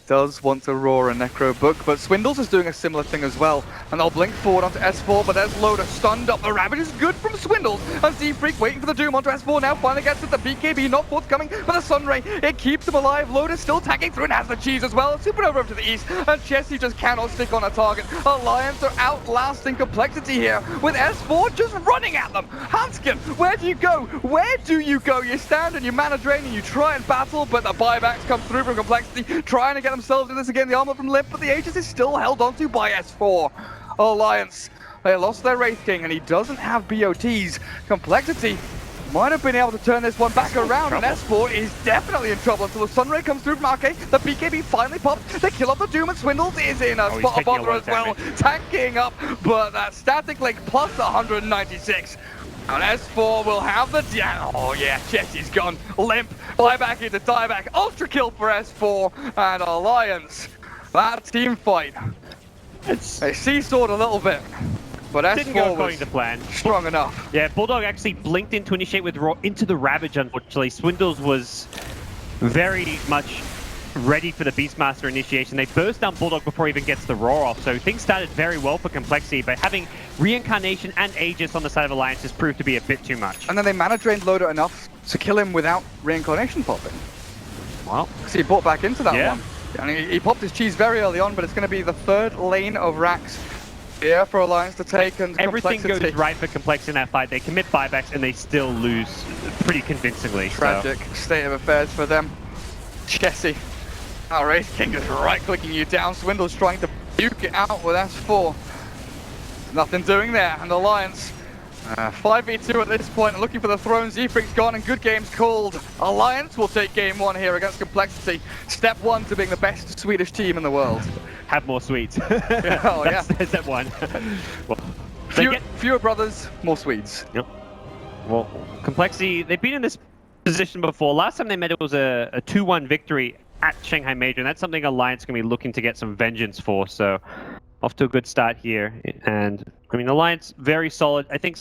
Does want to roar a Necro Book, but Swindles is doing a similar thing as well. And they'll blink forward onto S4, but there's Loda stunned up. The Ravage is good from Swindles. And Z-Freak waiting for the Doom onto S4 now. Finally gets it. The BKB not forthcoming, but the Sunray, it keeps him alive. Loda's still tagging through and has the cheese as well. Supernova over to the east, and Chessie just cannot stick on a target. Alliance are outlasting Complexity here, with S4 just running at them. Hanskin, where do you go? Where do you go? You stand and you mana drain and you try and battle, but the buybacks come through from Complexity, trying to get themselves in this again. The armor from Limp, but the Aegis is still held onto by S4. Alliance, they lost their Wraith King and he doesn't have BOTs. Complexity might have been able to turn this one back around, and S4 is definitely in trouble until the Sunray comes through from Arcade. The BKB finally pops. They kill off the Doom, and Swindles is in a spot of bother as well, tanking up, but that static link plus 196. And S4 will have the oh yeah, Jesse's gone limp. Buyback into dieback. Ultra kill for S4 and Alliance. That team fight. They seesawed a little bit, but Didn't go S4 according was to plan. strong enough. Yeah, Bulldog actually blinked in to initiate with Raw into the Ravage, unfortunately. Swindles was very much ready for the Beastmaster initiation. They burst down Bulldog before he even gets the Roar off, so things started very well for Complexity, but having Reincarnation and Aegis on the side of Alliance has proved to be a bit too much. And then they mana drained Loader enough to kill him without Reincarnation popping. Well, So he bought back into that Yeah. one. And he popped his cheese very early on, but it's going to be the third lane of Rax here for Alliance to take, and everything Complexity. goes right for Complexity in that fight. They commit buybacks and they still lose pretty convincingly. so- Tragic state of affairs for them. Jesse. Our Wraith King is right-clicking you down. Swindle's trying to buke it out with S4. Nothing doing there, and Alliance 5v2 at this point, looking for the throne. Z-Freak's gone, and good game's called. Alliance will take game one here against Complexity. Step one to being the best Swedish team in the world. Have more sweets. Oh, yeah. That's step one. Well, they get- Fewer brothers, more Swedes. Well, Complexity, they've been in this position before. Last time they met, it was a 2-1 victory at Shanghai Major, and that's something Alliance is going to be looking to get some vengeance for. So, off to a good start here. And, I mean, Alliance, very solid. I think